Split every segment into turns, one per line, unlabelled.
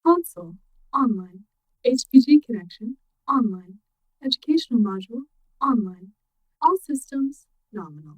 Console, online. HPG connection, online. Educational module, online. All systems, nominal.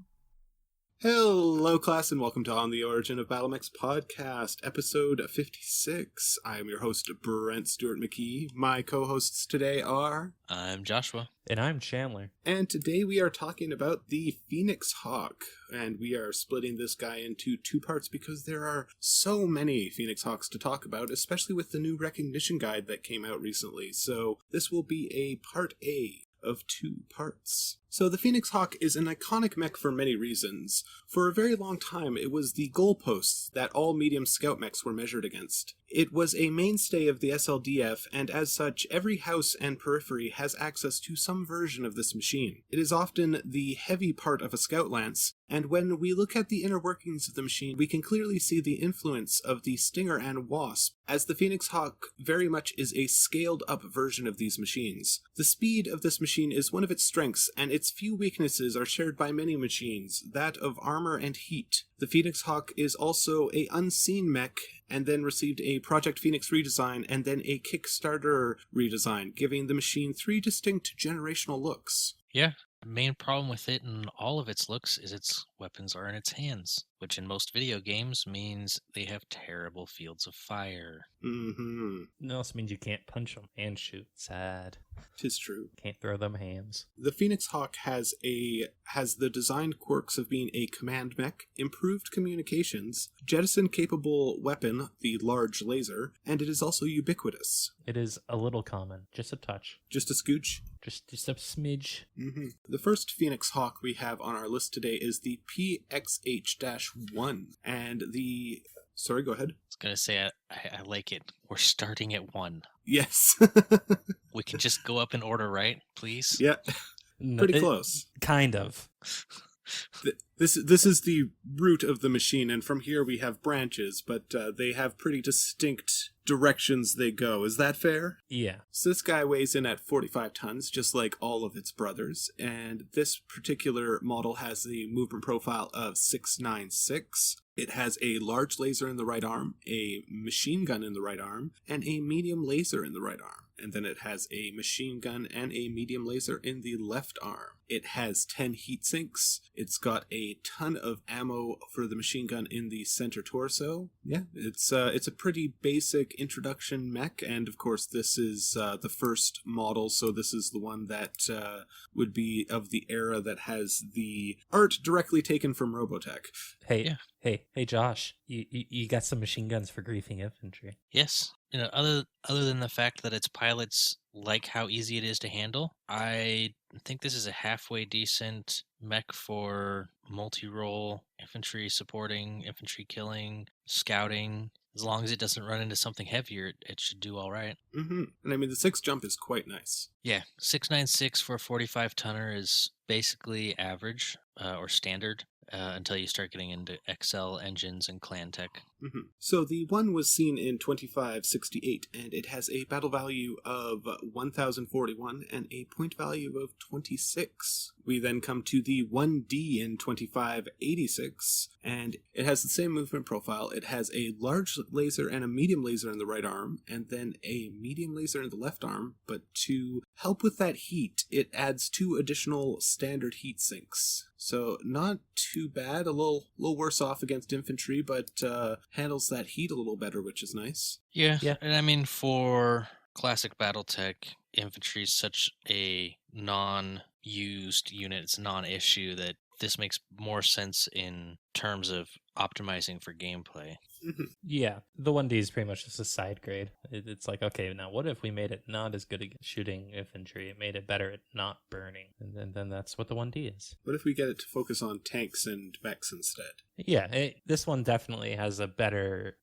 Hello, class, and welcome to On the Origin of Battlemechs Podcast, episode 56. I am your host, Brent Stewart McKee. My co-hosts today are...
I'm Joshua.
And I'm Chandler.
And today we are talking about the Phoenix Hawk, and we are splitting this guy into two parts because there are so many Phoenix Hawks to talk about, especially with the new recognition guide that came out recently. So this will be a part A of two parts. So the Phoenix Hawk is an iconic mech for many reasons. For a very long time, it was the goalposts that all medium scout mechs were measured against. It was a mainstay of the SLDF, and as such, every house and periphery has access to some version of this machine. It is often the heavy part of a scout lance, and when we look at the inner workings of the machine, we can clearly see the influence of the Stinger and Wasp, as the Phoenix Hawk very much is a scaled-up version of these machines. The speed of this machine is one of its strengths, and its few weaknesses are shared by many machines, that of armor and heat. The Phoenix Hawk is also a unseen mech, and then received a Project Phoenix redesign, and then a Kickstarter redesign, giving the machine three distinct generational looks.
Yeah, the main problem with it and all of its looks is its weapons are in its hands, which in most video games means they have terrible fields of fire.
Mm-hmm.
It also means you can't punch them and shoot. Sad.
'Tis true.
Can't throw them hands.
The Phoenix Hawk has the design quirks of being a command mech, improved communications, jettison-capable weapon, the large laser, and it is also ubiquitous.
It is a little common. Just a touch.
Just a scooch.
Just a smidge.
Mm-hmm. The first Phoenix Hawk we have on our list today is the PXH-1, and the... Sorry, go ahead.
I was going to say, I like it. We're starting at 1.
Yes.
We can just go up in order, right? Please?
Yeah, pretty close.
Kind of.
This is the root of the machine, and from here we have branches, but they have pretty distinct directions they go. Is that fair?
Yeah.
So this guy weighs in at 45 tons, just like all of its brothers, and this particular model has the movement profile of 696. It has a large laser in the right arm, a machine gun in the right arm, and a medium laser in the right arm. And then it has a machine gun and a medium laser in the left arm. It has 10 heat sinks. It's got a ton of ammo for the machine gun in the center torso. Yeah, it's a pretty basic introduction mech, and of course this is the first model, so this is the one that would be of the era that has the art directly taken from Robotech.
Hey, hey, Josh, you got some machine guns for griefing infantry.
Yes. You know, other than the fact that its pilots like how easy it is to handle, I think this is a halfway decent mech for multi-role infantry supporting, infantry killing, scouting. As long as it doesn't run into something heavier, it should do all right.
Mm-hmm. And I mean, the 6 jump is quite nice.
Yeah, 696 for a 45-tonner is basically average or standard. Until you start getting into XL engines and clan tech.
Mm-hmm. So the one was seen in 2568, and it has a battle value of 1041 and a point value of 26. We then come to the 1D in 2586, and it has the same movement profile. It has a large laser and a medium laser in the right arm, and then a medium laser in the left arm, but to help with that heat, it adds 2 additional standard heat sinks. So not too bad, a little worse off against infantry, but handles that heat a little better, which is nice.
Yeah. And I mean, for classic Battletech, infantry is such a non-used unit, it's a non-issue, that this makes more sense in terms of optimizing for gameplay.
Mm-hmm.
Yeah, the 1D is pretty much just a side grade. It's like, okay, now what if we made it not as good at shooting infantry? It made it better at not burning. And then that's what the 1D is.
What if we get it to focus on tanks and mechs instead?
Yeah, this one definitely has a better,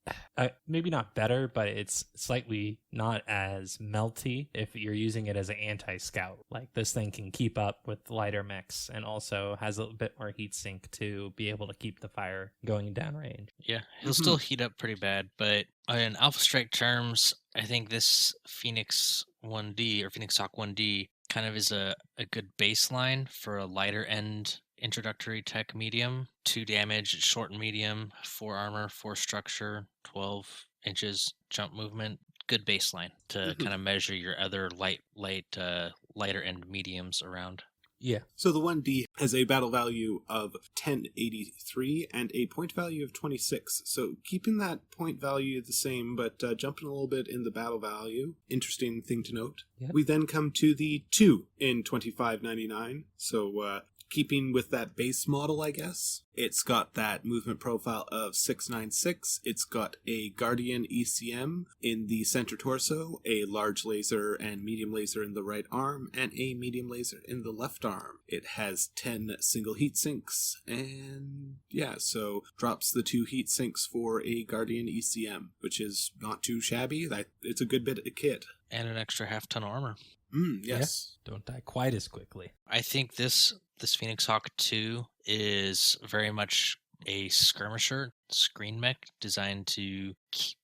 maybe not better, but it's slightly not as melty if you're using it as an anti-scout. Like, this thing can keep up with lighter mechs and also has a bit more heat sink to be able to keep the fire going downrange.
Yeah, it'll still heat up pretty bad, but in Alpha Strike terms, I think this Phoenix 1D or Phoenix Hawk 1D kind of is a good baseline for a lighter end introductory tech medium. 2 damage, short and medium, 4 armor, 4 structure, 12 inches jump movement. good baseline to kind of measure your other lighter end mediums around.
Yeah.
So the 1D has a battle value of 1083 and a point value of 26. So keeping that point value the same, but jumping a little bit in the battle value. Interesting thing to note.
Yep.
We then come to the 2 in 2599. So keeping with that base model, I guess. It's got that movement profile of 696. It's got a Guardian ECM in the center torso, a large laser and medium laser in the right arm, and a medium laser in the left arm. It has 10 single heat sinks, and yeah, so drops the 2 heat sinks for a Guardian ECM, which is not too shabby. It's a good bit of kit.
And an extra half-ton armor.
Yes.
Yeah. Don't die quite as quickly.
I think this Phoenix Hawk 2 is very much a skirmisher screen mech designed to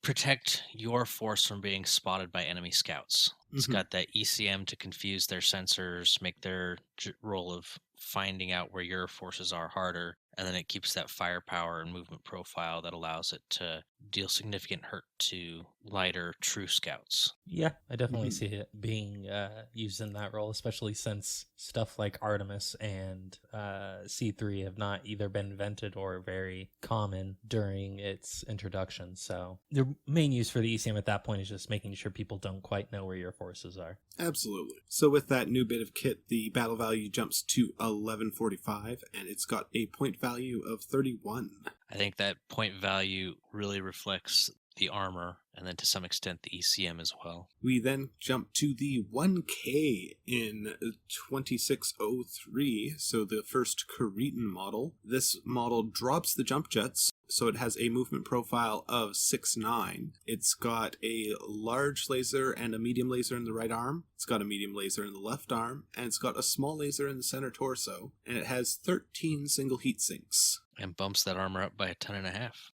protect your force from being spotted by enemy scouts. It's got that ECM to confuse their sensors, make their role of finding out where your forces are harder, and then it keeps that firepower and movement profile that allows it to deal significant hurt to lighter true scouts.
Yeah, I definitely see it being used in that role, especially since stuff like Artemis and C3 have not either been invented or very common during its introduction. So the main use for the ECM at that point is just making sure people don't quite know where your forces are.
Absolutely. So with that new bit of kit, the battle value jumps to 1145, and it's got a point value of 31.
I think that point value really reflects the armor, and then to some extent the ECM as well.
We then jump to the 1K in 2603, so the first Creatine model. This model drops the jump jets, so it has a movement profile of 6'9". It's got a large laser and a medium laser in the right arm. It's got a medium laser in the left arm, and it's got a small laser in the center torso, and it has 13 single heat sinks.
And bumps that armor up by 1.5 tons.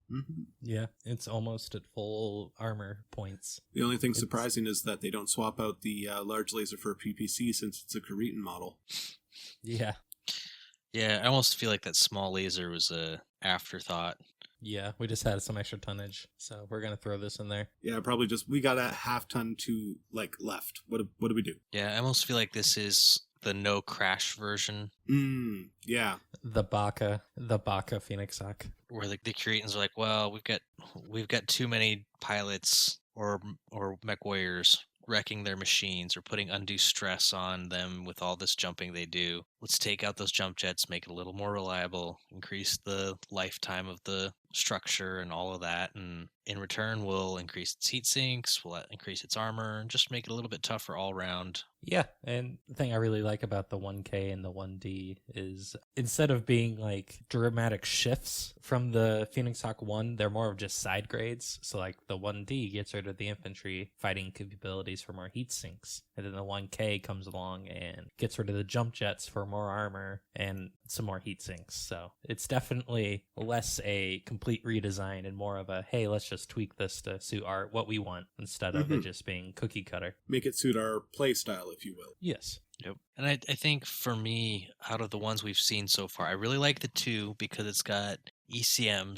Yeah, it's almost at full armor points.
The only thing surprising is that they don't swap out the large laser for a PPC since it's a Creatine model.
Yeah.
Yeah, I almost feel like that small laser was a afterthought.
Yeah, we just had some extra tonnage, so we're going to throw this in there.
Yeah, probably we got a half ton to, left. What do we do?
Yeah, I almost feel like this is the no crash version.
Yeah.
The Baka Phoenix Hawk.
Where the Creatines are like, well, we've got too many pilots or mech warriors wrecking their machines or putting undue stress on them with all this jumping they do. Let's take out those jump jets, make it a little more reliable, increase the lifetime of the structure and all of that, and in return we'll increase its heat sinks, we'll increase its armor, and just make it a little bit tougher all around.
Yeah, and the thing I really like about the 1K and the 1D is instead of being like dramatic shifts from the Phoenix Hawk 1, they're more of just side grades. So like the 1D gets rid of the infantry fighting capabilities for more heat sinks, and then the 1K comes along and gets rid of the jump jets for more armor and some more heat sinks. So it's definitely less a complete redesign and more of a, hey, let's just tweak this to suit what we want instead of it just being cookie cutter.
Make it suit our play style, if you will.
Yes.
Yep. And I think for me, out of the ones we've seen so far, I really like the 2 because it's got ECM,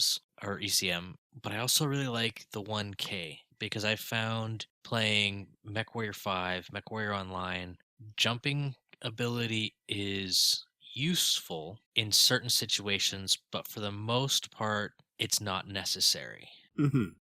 but I also really like the 1K because I found playing MechWarrior 5, MechWarrior Online, jumping ability is useful in certain situations, but for the most part, it's not necessary.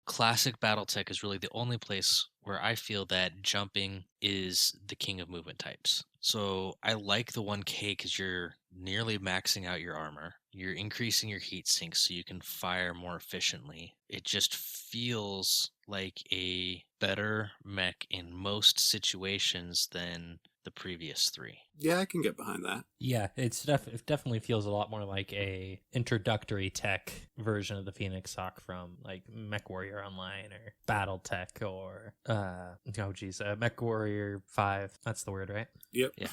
Classic Battletech is really the only place where I feel that jumping is the king of movement types. So I like the 1K because you're nearly maxing out your armor. You're increasing your heat sinks so you can fire more efficiently. It just feels like a better mech in most situations than the previous 3.
Yeah, I can get behind that.
Yeah, it definitely feels a lot more like a introductory tech version of the Phoenix Hawk from like MechWarrior Online or Battletech or MechWarrior 5. That's the word, right?
Yep.
Yeah.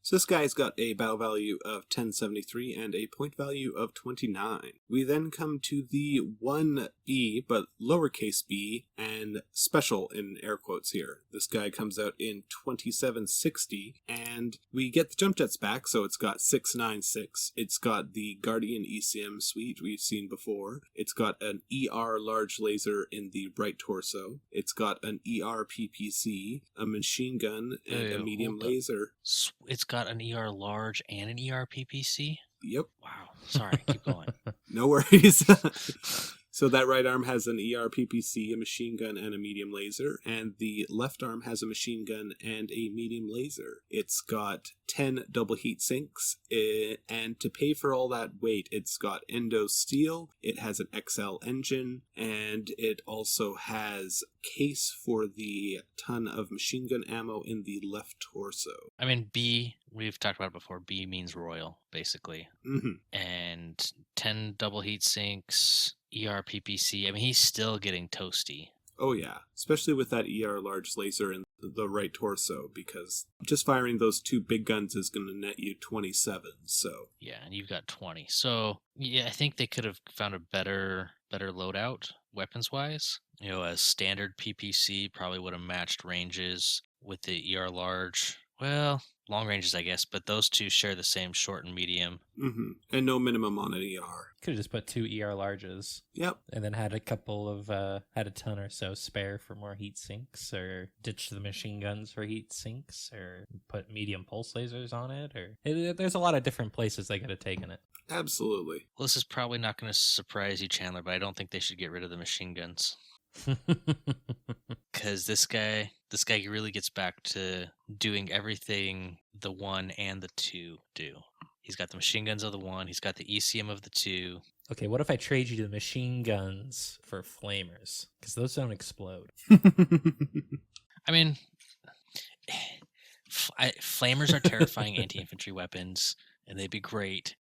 So this guy's got a battle value of 1073 and a point value of 29. We then come to the 1B, but lowercase b, and special in air quotes here. This guy comes out in 2760. 60, and we get the jump jets back, so it's got 696. It's got the Guardian ECM suite we've seen before. It's got an ER large laser in the right torso. It's got an ER PPC, a machine gun, and a medium laser.
It's got an ER large and an ER PPC?
Yep.
Wow. Sorry, keep going.
No worries. So that right arm has an ER PPC, a machine gun, and a medium laser, and the left arm has a machine gun and a medium laser. It's got 10 double heat sinks, and to pay for all that weight, it's got endo steel, it has an XL engine, and it also has case for the ton of machine gun ammo in the left torso.
I mean, B, we've talked about it before, B means royal, basically.
Mm-hmm.
And 10 double heat sinks, ER PPC. I mean, he's still getting toasty.
Oh yeah, especially with that ER large laser in the right torso, because just firing those two big guns is going to net you 27, so...
Yeah, and you've got 20. So, yeah, I think they could have found a better loadout, weapons-wise. You know, a standard PPC probably would have matched ranges with the ER large. Well, long ranges, I guess, but those two share the same short and medium.
Mm-hmm. And no minimum on an ER.
Could have just put 2 ER larges.
Yep.
And then had a couple of, had a ton or so spare for more heat sinks, or ditch the machine guns for heat sinks, or put medium pulse lasers on it, or... there's a lot of different places they could have taken it.
Absolutely.
Well, this is probably not going to surprise you, Chandler, but I don't think they should get rid of the machine guns. Because this guy really gets back to doing everything the 1 and the 2 do. He's got the machine guns of the 1, he's got the ECM of the 2.
Okay, what if I trade you the machine guns for flamers? Because those don't explode.
I mean, flamers are terrifying anti-infantry weapons, and they'd be great.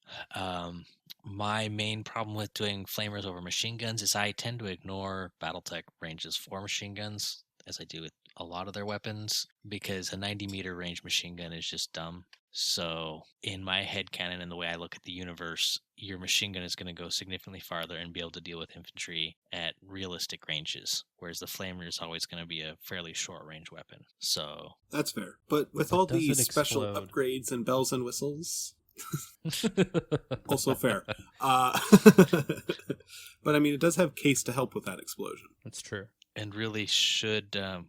My main problem with doing flamers over machine guns is I tend to ignore Battletech ranges for machine guns, as I do with a lot of their weapons, because a 90-meter range machine gun is just dumb. So in my headcanon and the way I look at the universe, your machine gun is going to go significantly farther and be able to deal with infantry at realistic ranges, whereas the flamer is always going to be a fairly short-range weapon. So
that's fair. But with all these special upgrades and bells and whistles... also fair. But I mean, it does have case to help with that explosion.
That's true.
And really should, I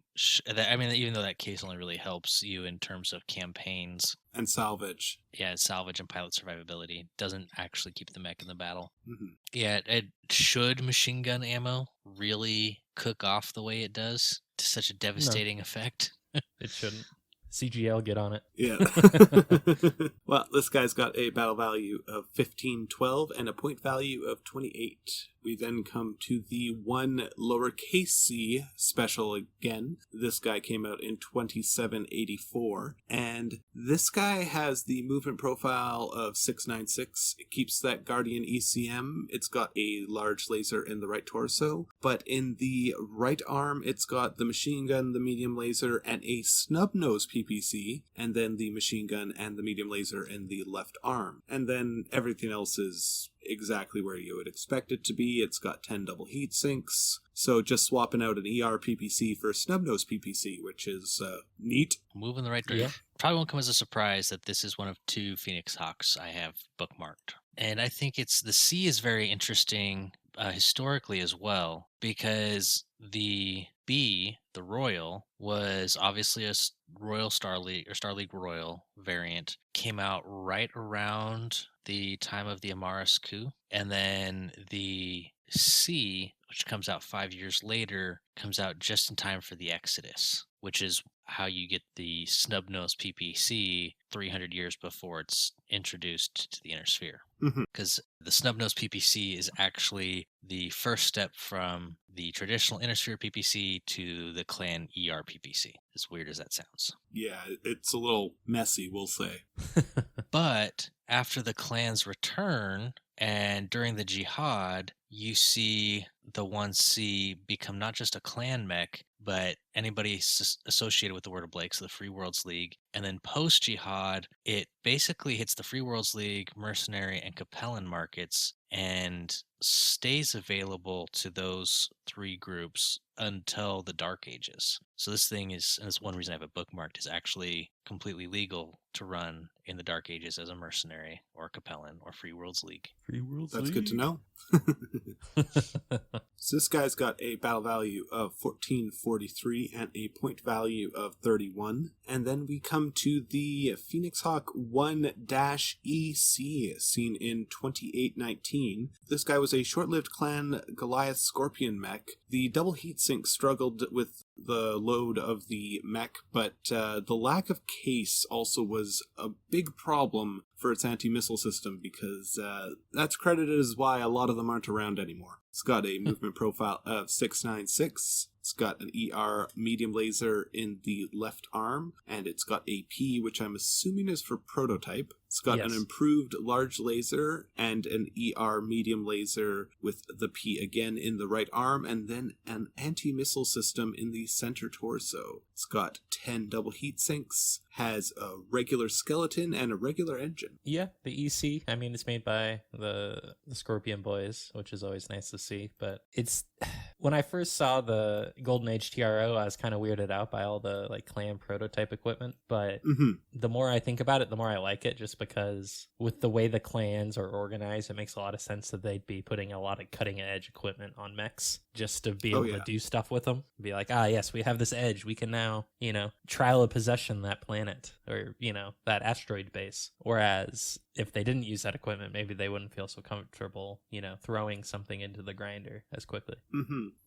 mean, even though that case only really helps you in terms of campaigns.
And salvage.
Yeah, salvage and pilot survivability. Doesn't actually keep the mech in the battle.
Mm-hmm.
Yeah, should machine gun ammo really cook off the way it does to such a devastating effect?
It shouldn't. CGL, get on it.
Yeah. Well, this guy's got a battle value of 1512 and a point value of 28. We then come to the 1 lowercase c special again. This guy came out in 2784. And this guy has the movement profile of 696. It keeps that Guardian ECM. It's got a large laser in the right torso. But in the right arm, it's got the machine gun, the medium laser, and a snub nose PPC. And then the machine gun and the medium laser in the left arm. And then everything else is exactly where you would expect it to be. It's got 10 double heat sinks, so just swapping out an ER PPC for a snub-nose PPC, which is neat.
Move in the right direction. Yeah. Probably won't come as a surprise that this is one of 2 Phoenix Hawks I have bookmarked. And I think the C is very interesting historically as well, because the B, the Royal, was obviously a Royal Star League or Star League Royal variant, came out right around the time of the Amaris coup, and then the C, which comes out 5 years later, comes out just in time for the Exodus, which is how you get the snub-nose PPC 300 years before it's introduced to the Inner Sphere. Because the snub-nose PPC is actually the first step from the traditional Inner Sphere PPC to the clan ER PPC, as weird as that sounds.
Yeah, it's a little messy, we'll say.
But after the clans return, and during the Jihad, you see the 1C become not just a clan mech, but anybody associated with the Word of Blake, so the Free Worlds League. And then post-Jihad, it basically hits the Free Worlds League, Mercenary, and Capellan markets, and stays available to those 3 groups until the Dark Ages. So this thing is, and it's one reason I have it bookmarked, is actually completely legal to run in the Dark Ages as a mercenary or Capellan or Free Worlds League.
Free Worlds
That's
League.
good to know. So this guy's got a battle value of 1443 and a point value of 31. And then we come to the Phoenix Hawk 1-EC, seen in 2819. This guy was a short-lived clan Goliath Scorpion mech. The double heatsink struggled with the load of the mech, but the lack of case also was a big problem for its anti-missile system, because that's credited as why a lot of them aren't around anymore. It's got a movement profile of 696. It's got an ER medium laser in the left arm, and it's got a P, which I'm assuming is for prototype. It's got an improved large laser and an ER medium laser with the P again in the right arm, and then an anti-missile system in the center torso. It's got 10 double heat sinks, has a regular skeleton, and a regular engine.
Yeah, the EC, I mean, it's made by the Scorpion Boys, which is always nice to see, but it's... When I first saw the Golden Age TRO, I was kind of weirded out by all the like clan prototype equipment, but the more I think about it, the more I like it, just because with the way the clans are organized, it makes a lot of sense that they'd be putting a lot of cutting edge equipment on mechs just to be able to do stuff with them. Be like, yes, we have this edge. We can now, trial of possession that planet or, that asteroid base. Whereas if they didn't use that equipment, maybe they wouldn't feel so comfortable, throwing something into the grinder as quickly.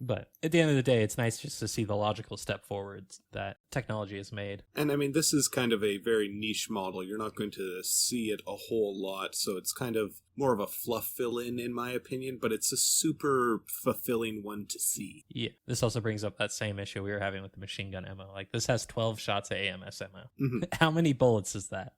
But at the end of the day, it's nice just to see the logical step forwards that technology has made.
And I mean, this is kind of a very niche model. You're not going to see it a whole lot, so it's kind of more of a fluff fill-in my opinion, but it's a super fulfilling one to see.
Yeah, this also brings up that same issue we were having with the machine gun ammo. Like, this has 12 shots of AMS ammo. How many bullets is that?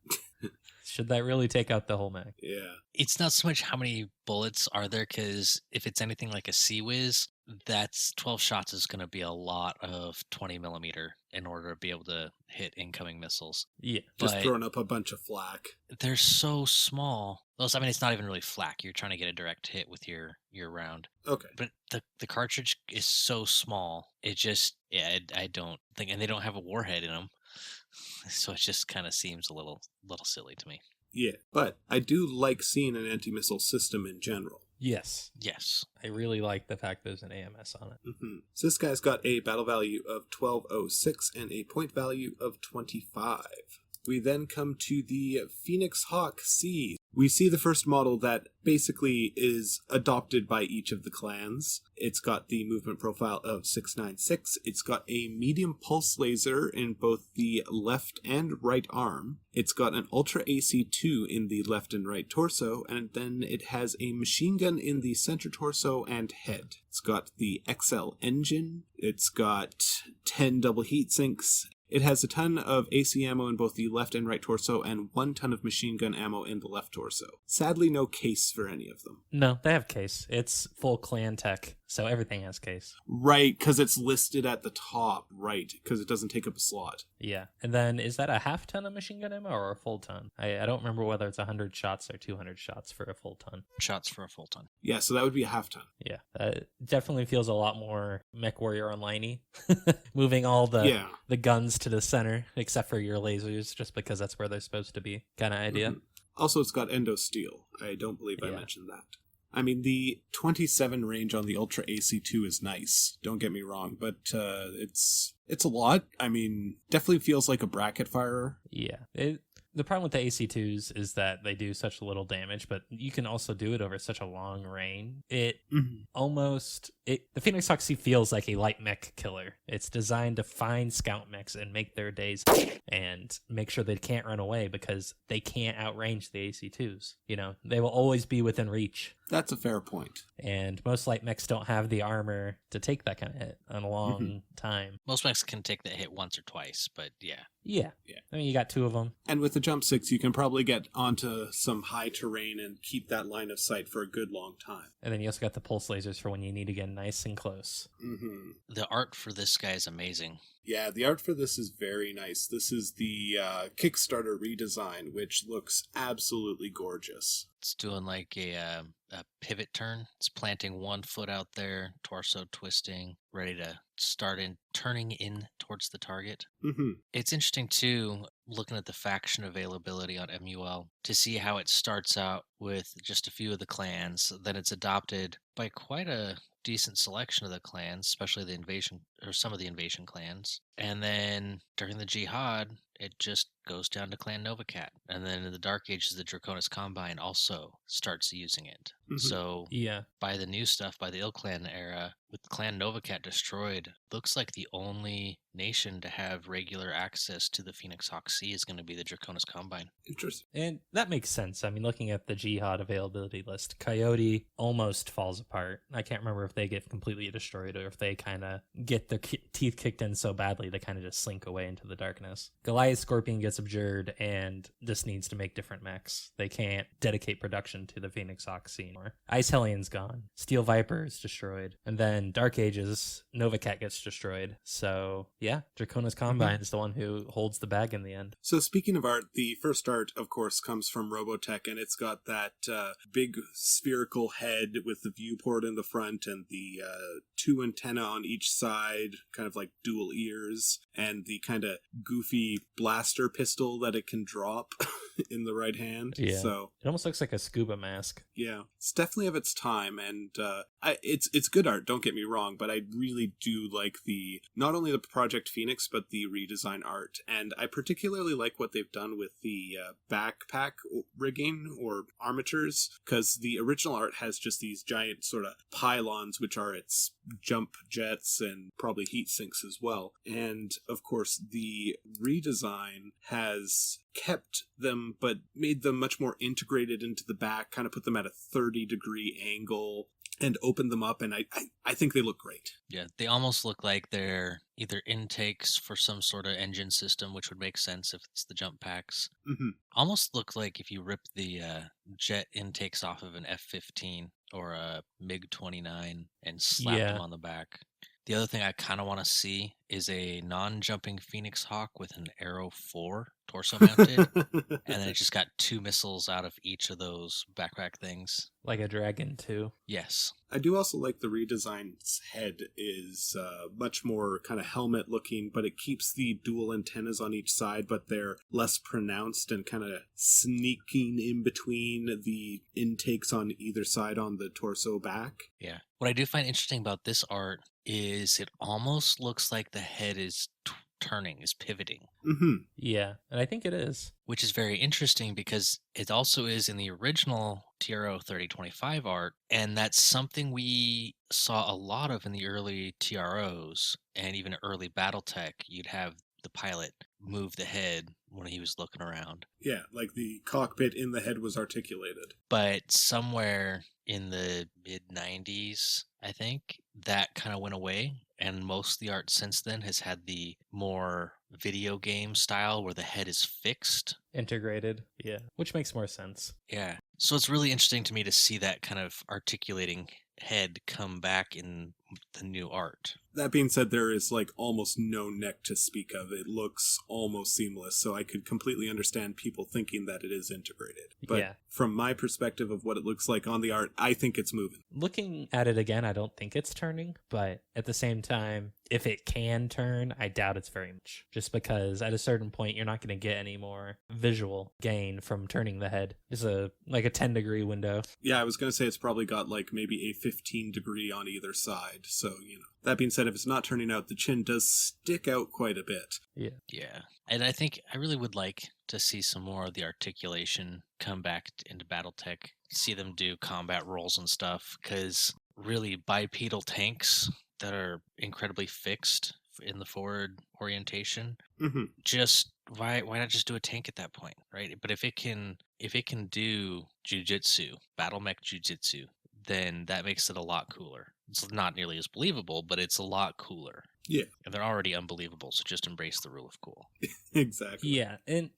Should that really take out the whole mech?
Yeah.
It's not so much how many bullets are there, because if it's anything like a Sea-Wiz, that's 12 shots is going to be a lot of 20 millimeter in order to be able to hit incoming missiles.
Yeah.
Just throwing up a bunch of flak.
They're so small. Well, I mean, it's not even really flak. You're trying to get a direct hit with your round.
Okay.
But the cartridge is so small. It just, I don't think, and they don't have a warhead in them. So it just kind of seems a little silly to me.
Yeah, but I do like seeing an anti-missile system in general.
Yes. I really like the fact there's an AMS on it.
So this guy's got a battle value of 1206 and a point value of 25. We then come to the Phoenix Hawk C. We see the first model that basically is adopted by each of the clans. It's got the movement profile of 696. It's got a medium pulse laser in both the left and right arm. It's got an Ultra AC-2 in the left and right torso, and then it has a machine gun in the center torso and head. It's got the XL engine. It's got 10 double heat sinks. It has a ton of AC ammo in both the left and right torso, and 1 ton of machine gun ammo in the left torso. Sadly, no case for any of them.
No, they have case. It's full clan tech, so everything has case.
Right, because it's listed at the top, right, because it doesn't take up a slot.
Yeah, and then is that a half ton of machine gun ammo or a full ton? I don't remember whether it's 100 shots or 200 shots for a full ton.
Shots for a full ton.
Yeah, so that would be a half ton.
Yeah, that definitely feels a lot more Mech Warrior Online-y. Moving all the guns to the center, except for your lasers, just because that's where they're supposed to be, kind of idea.
Also, it's got endo steel. I don't believe I mentioned that. I mean, the 27 range on the Ultra AC-2 is nice, don't get me wrong, but it's a lot. I mean, definitely feels like a bracket firer.
Yeah. The problem with the AC-2s is that they do such little damage, but you can also do it over such a long range. The Phoenix Hawk C feels like a light mech killer. It's designed to find scout mechs and make their days and make sure they can't run away because they can't outrange the AC-2s. They will always be within reach.
That's a fair point.
And most light mechs don't have the armor to take that kind of hit on a long time.
Most mechs can take that hit once or twice, but yeah.
Yeah.
Yeah.
I mean, you got 2 of them.
And with the jump 6, you can probably get onto some high terrain and keep that line of sight for a good long time.
And then you also got the pulse lasers for when you need to get nice and close.
Mm-hmm.
The art for this guy is amazing.
Yeah, the art for this is very nice. This is the Kickstarter redesign, which looks absolutely gorgeous.
It's doing like a pivot turn. It's planting 1 foot out there, torso twisting, ready to start turning in towards the target.
Mm-hmm.
It's interesting too, looking at the faction availability on MUL, to see how it starts out with just a few of the clans, then it's adopted by quite a decent selection of the clans, especially the invasion or some of the invasion clans. And then during the Jihad, it just goes down to Clan Novacat. And then in the Dark Ages, the Draconis Combine also starts using it.
Mhm.
So
Yeah.
by the new stuff, by the Il Clan era, with Clan Novacat destroyed, looks like the only nation to have regular access to the Phoenix Hawk Sea is going to be the Draconis Combine.
Interesting.
And that makes sense. I mean, looking at the Jihad availability list, Coyote almost falls apart. I can't remember if they get completely destroyed or if they kind of get their teeth kicked in so badly they kind of just slink away into the darkness. Goliath Scorpion gets abjured, and this needs to make different mechs. They can't dedicate production to the Phoenix Hawk scene anymore. Ice Hellion's gone. Steel Viper is destroyed. And then Dark Ages, Novacat gets destroyed. So, yeah, Draconis Combine is the one who holds the bag in the end.
So speaking of art, the first art, of course, comes from Robotech, and it's got that big spherical head with the viewport in the front and the 2 antennae on each side, kind of like dual ears, and the kind of goofy blaster pistol that it can drop in the right hand.
Yeah.
So
It almost looks like a scuba mask.
yeah, it's definitely of its time, and it's good art, don't get me wrong, but I really do like not only the Project Phoenix, but the redesign art, and I particularly like what they've done with the backpack rigging or armatures, because the original art has just these giant sort of pylons, which are its jump jets and probably heat sinks as well, and of course the redesign has kept them but made them much more integrated into the back, kind of put them at a 30-degree angle and opened them up, and I think they look great.
Yeah, they almost look like they're either intakes for some sort of engine system, which would make sense if it's the jump packs.
Mm-hmm.
Almost look like if you rip the jet intakes off of an F-15 or a MiG-29 and slap them on the back. The other thing I kind of want to see is a non-jumping Phoenix Hawk with an Arrow 4 torso mounted, and then it just got 2 missiles out of each of those backpack things.
Like a Dragon, too.
Yes.
I do also like the redesign's head is much more kind of helmet looking, but it keeps the dual antennas on each side, but they're less pronounced and kind of sneaking in between the intakes on either side on the torso back.
Yeah. What I do find interesting about this art is it almost looks like the head is turning, is pivoting.
Mm-hmm.
Yeah, and I think it is.
Which is very interesting because it also is in the original TRO 3025 art, and that's something we saw a lot of in the early TROs and even early Battletech. You'd have the pilot move the head when he was looking around.
Yeah, like the cockpit in the head was articulated.
But somewhere in the mid-90s, I think, that kind of went away. And most of the art since then has had the more video game style where the head is fixed.
Integrated, yeah. Which makes more sense.
Yeah. So it's really interesting to me to see that kind of articulating head come back in the new art.
That being said, there is like almost no neck to speak of. It looks almost seamless, so I could completely understand people thinking that it is integrated. But from my perspective of what it looks like on the art, I think it's moving.
Looking at it again, I don't think it's turning, but at the same time, if it can turn, I doubt it's very much. Just because at a certain point, you're not going to get any more visual gain from turning the head. It's like a 10-degree window.
Yeah, I was going to say it's probably got like maybe a 15-degree on either side. So, that being said, if it's not turning out, the chin does stick out quite a bit.
Yeah. And I think I really would like to see some more of the articulation come back into Battletech, see them do combat rolls and stuff, because really bipedal tanks that are incredibly fixed in the forward orientation, just why not just do a tank at that point, right? But if it can do jujitsu, battlemech jujitsu, then that makes it a lot cooler. It's not nearly as believable, but it's a lot cooler.
Yeah,
And they're already unbelievable, so just embrace the rule of cool.
exactly.
Yeah, and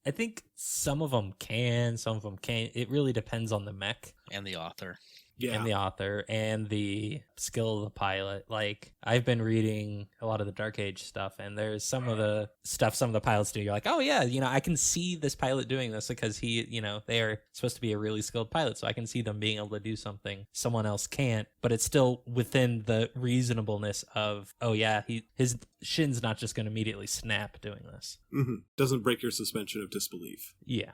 I think some of them can, some of them can't. It really depends on the mech.
And the author.
Yeah.
And the author and the skill of the pilot. Like, I've been reading a lot of the Dark Age stuff, and there's some of the stuff some of the pilots do. You're like, oh yeah, I can see this pilot doing this because he, they are supposed to be a really skilled pilot, so I can see them being able to do something someone else can't. But it's still within the reasonableness of, oh yeah, his shin's not just going to immediately snap doing this.
Doesn't break your suspension of disbelief.
Yeah.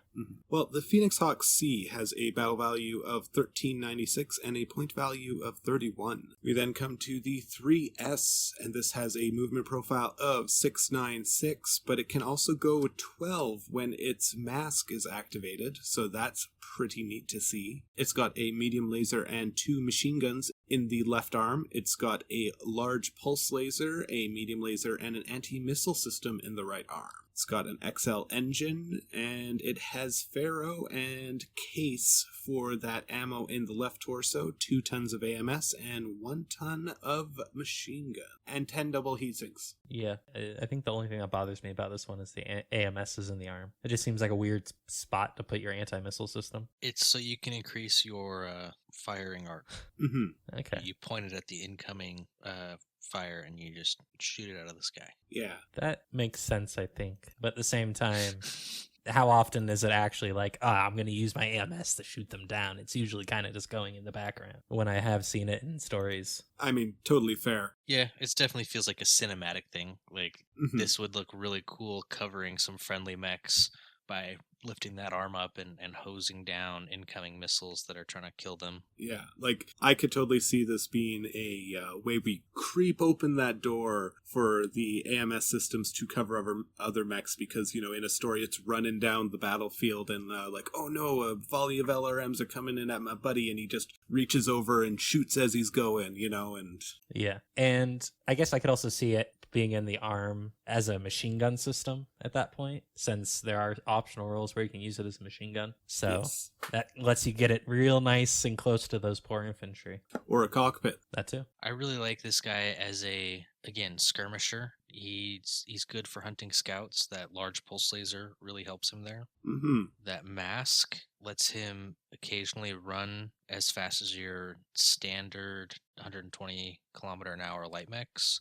Well, the Phoenix Hawk C has a battle value of 1396 and a point value of 31. We then come to the 3S, and this has a movement profile of 696, but it can also go 12 when its mask is activated, so that's pretty neat to see. It's got a medium laser and 2 machine guns in the left arm. It's got a large pulse laser, a medium laser, and an anti-missile system in the right arm. It's got an XL engine, and it has ferro and case for that ammo in the left torso, 2 tons of AMS, and 1 ton of machine gun, and 10 double heat sinks.
Yeah, I think the only thing that bothers me about this one is the AMS is in the arm. It just seems like a weird spot to put your anti-missile system.
It's so you can increase your firing arc.
Okay.
You point it at the incoming fire and you just shoot it out of the sky.
Yeah.
That makes sense, I think. But at the same time, how often is it actually like, I'm going to use my AMS to shoot them down? It's usually kind of just going in the background when I have seen it in stories.
I mean, totally fair.
Yeah, it definitely feels like a cinematic thing. Like, this would look really cool covering some friendly mechs by lifting that arm up and hosing down incoming missiles that are trying to kill them.
Yeah, like, I could totally see this being a way we creep open that door for the AMS systems to cover other mechs, because, in a story it's running down the battlefield and like, oh no, a volley of LRMs are coming in at my buddy, and he just reaches over and shoots as he's going, and...
Yeah, and I guess I could also see it being in the arm as a machine gun system at that point, since there are optional roles where you can use it as a machine gun. So that lets you get it real nice and close to those poor infantry.
Or a cockpit.
That too.
I really like this guy as again, skirmisher. He's good for hunting scouts. That large pulse laser really helps him there. That mask lets him occasionally run as fast as your standard 120 kilometer an hour light mechs.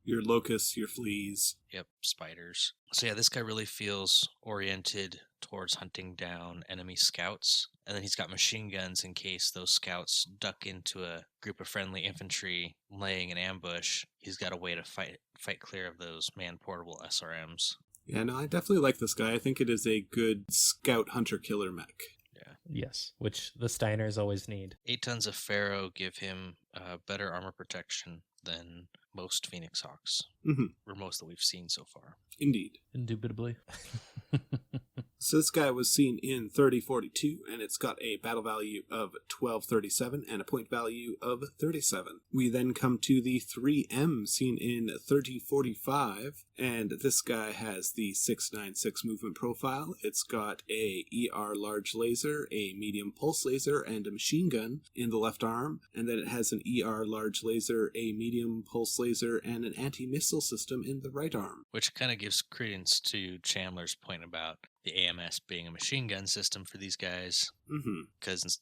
Your locusts, your fleas.
Yep, spiders. So yeah, this guy really feels oriented towards hunting down enemy scouts. And then he's got machine guns in case those scouts duck into a group of friendly infantry laying an ambush. He's got a way to fight clear of those man-portable SRMs.
Yeah, no, I definitely like this guy. I think it is a good scout hunter-killer mech.
Yeah.
Yes, which the Steiners always need.
8 tons of Pharaoh give him better armor protection than most Phoenix Hawks. Or most that we've seen so far.
Indeed.
Indubitably.
So this guy was seen in 3042, and it's got a battle value of 1237 and a point value of 37. We then come to the 3M, seen in 3045, and this guy has the 696 movement profile. It's got a ER large laser, a medium pulse laser, and a machine gun in the left arm, and then it has an ER large laser, a medium pulse laser, and an anti-missile system in the right arm.
Which kind of gives credence to Chandler's point about the AMS being a machine gun system for these guys. Because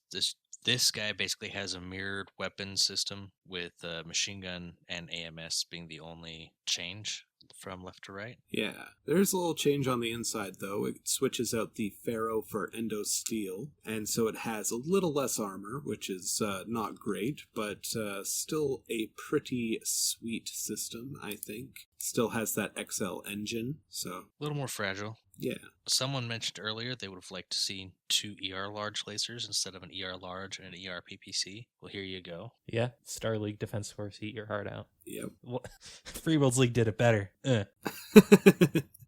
this guy basically has a mirrored weapon system with a machine gun and AMS being the only change from left to right.
Yeah, there's a little change on the inside, though. It switches out the ferro for endo steel, and so it has a little less armor, which is not great, but still a pretty sweet system, I think. Still has that XL engine, so...
A little more fragile.
Yeah.
Someone mentioned earlier they would have liked to see 2 ER large lasers instead of an ER large and an ER PPC. Well, here you go.
Yeah, Star League Defense Force, eat your heart out.
Yep.
Well, Free Worlds League did it better.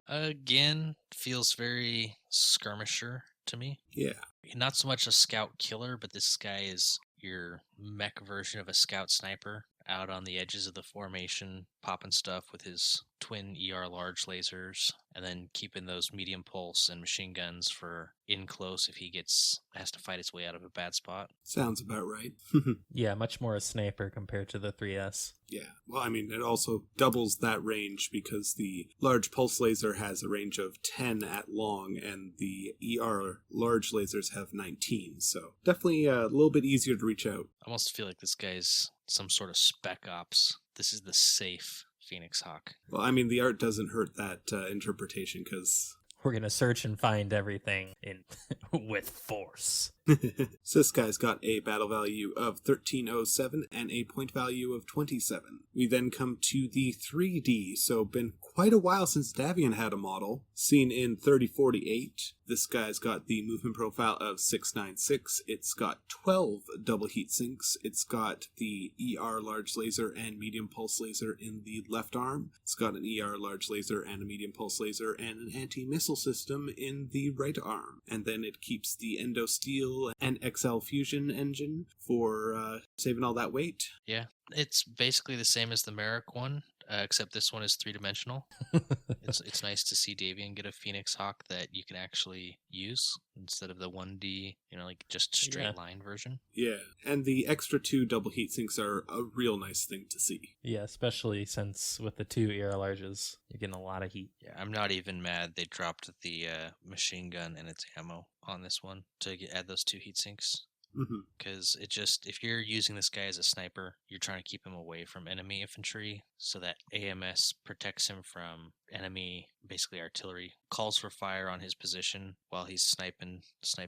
Again, feels very skirmisher to me.
Yeah.
Not so much a scout killer, but this guy is your mech version of a scout sniper. out on the edges of the formation, popping stuff with his twin ER large lasers, and then keeping those medium pulse and machine guns for in close if he has to fight his way out of a bad spot.
Sounds about right.
Yeah, much more a sniper compared to the 3S.
Yeah, well, I mean, it also doubles that range because the large pulse laser has a range of 10 at long, and the ER large lasers have 19, so definitely a little bit easier to reach out.
I almost feel like this guy's some sort of spec ops. This is the safe Phoenix Hawk.
Well, I mean, the art doesn't hurt that interpretation, because...
We're going to search and find everything in with force.
So this guy's got a battle value of 1307 and a point value of 27. We then come to the 3D, so been quite a while since Davian had a model, seen in 3048. This guy's got the movement profile of 696. It's got 12 double heat sinks. It's got the ER large laser and medium pulse laser in the left arm. It's got an ER large laser and a medium pulse laser and an anti-missile system in the right arm. And then it keeps the endo steel and XL fusion engine for saving all that weight.
Yeah, it's basically the same as the Merrick one, except this one is three-dimensional. It's nice to see Davian get a Phoenix Hawk that you can actually use instead of the 1D, like just straight line version.
Yeah, and the extra 2 double heat sinks are a real nice thing to see.
Yeah, especially since with the 2 ER larges, you're getting a lot of heat.
Yeah, I'm not even mad they dropped the machine gun and its ammo on this one to add those 2 heat sinks. Because if you're using this guy as a sniper, you're trying to keep him away from enemy infantry so that AMS protects him from enemy, basically artillery, calls for fire on his position while he's sniping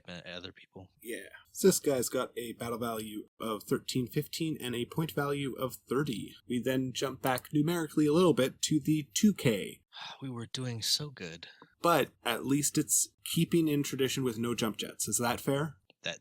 at other people.
Yeah. So this guy's got a battle value of 1315 and a point value of 30. We then jump back numerically a little bit to the 2K.
We were doing so good.
But at least it's keeping in tradition with no jump jets. Is that fair?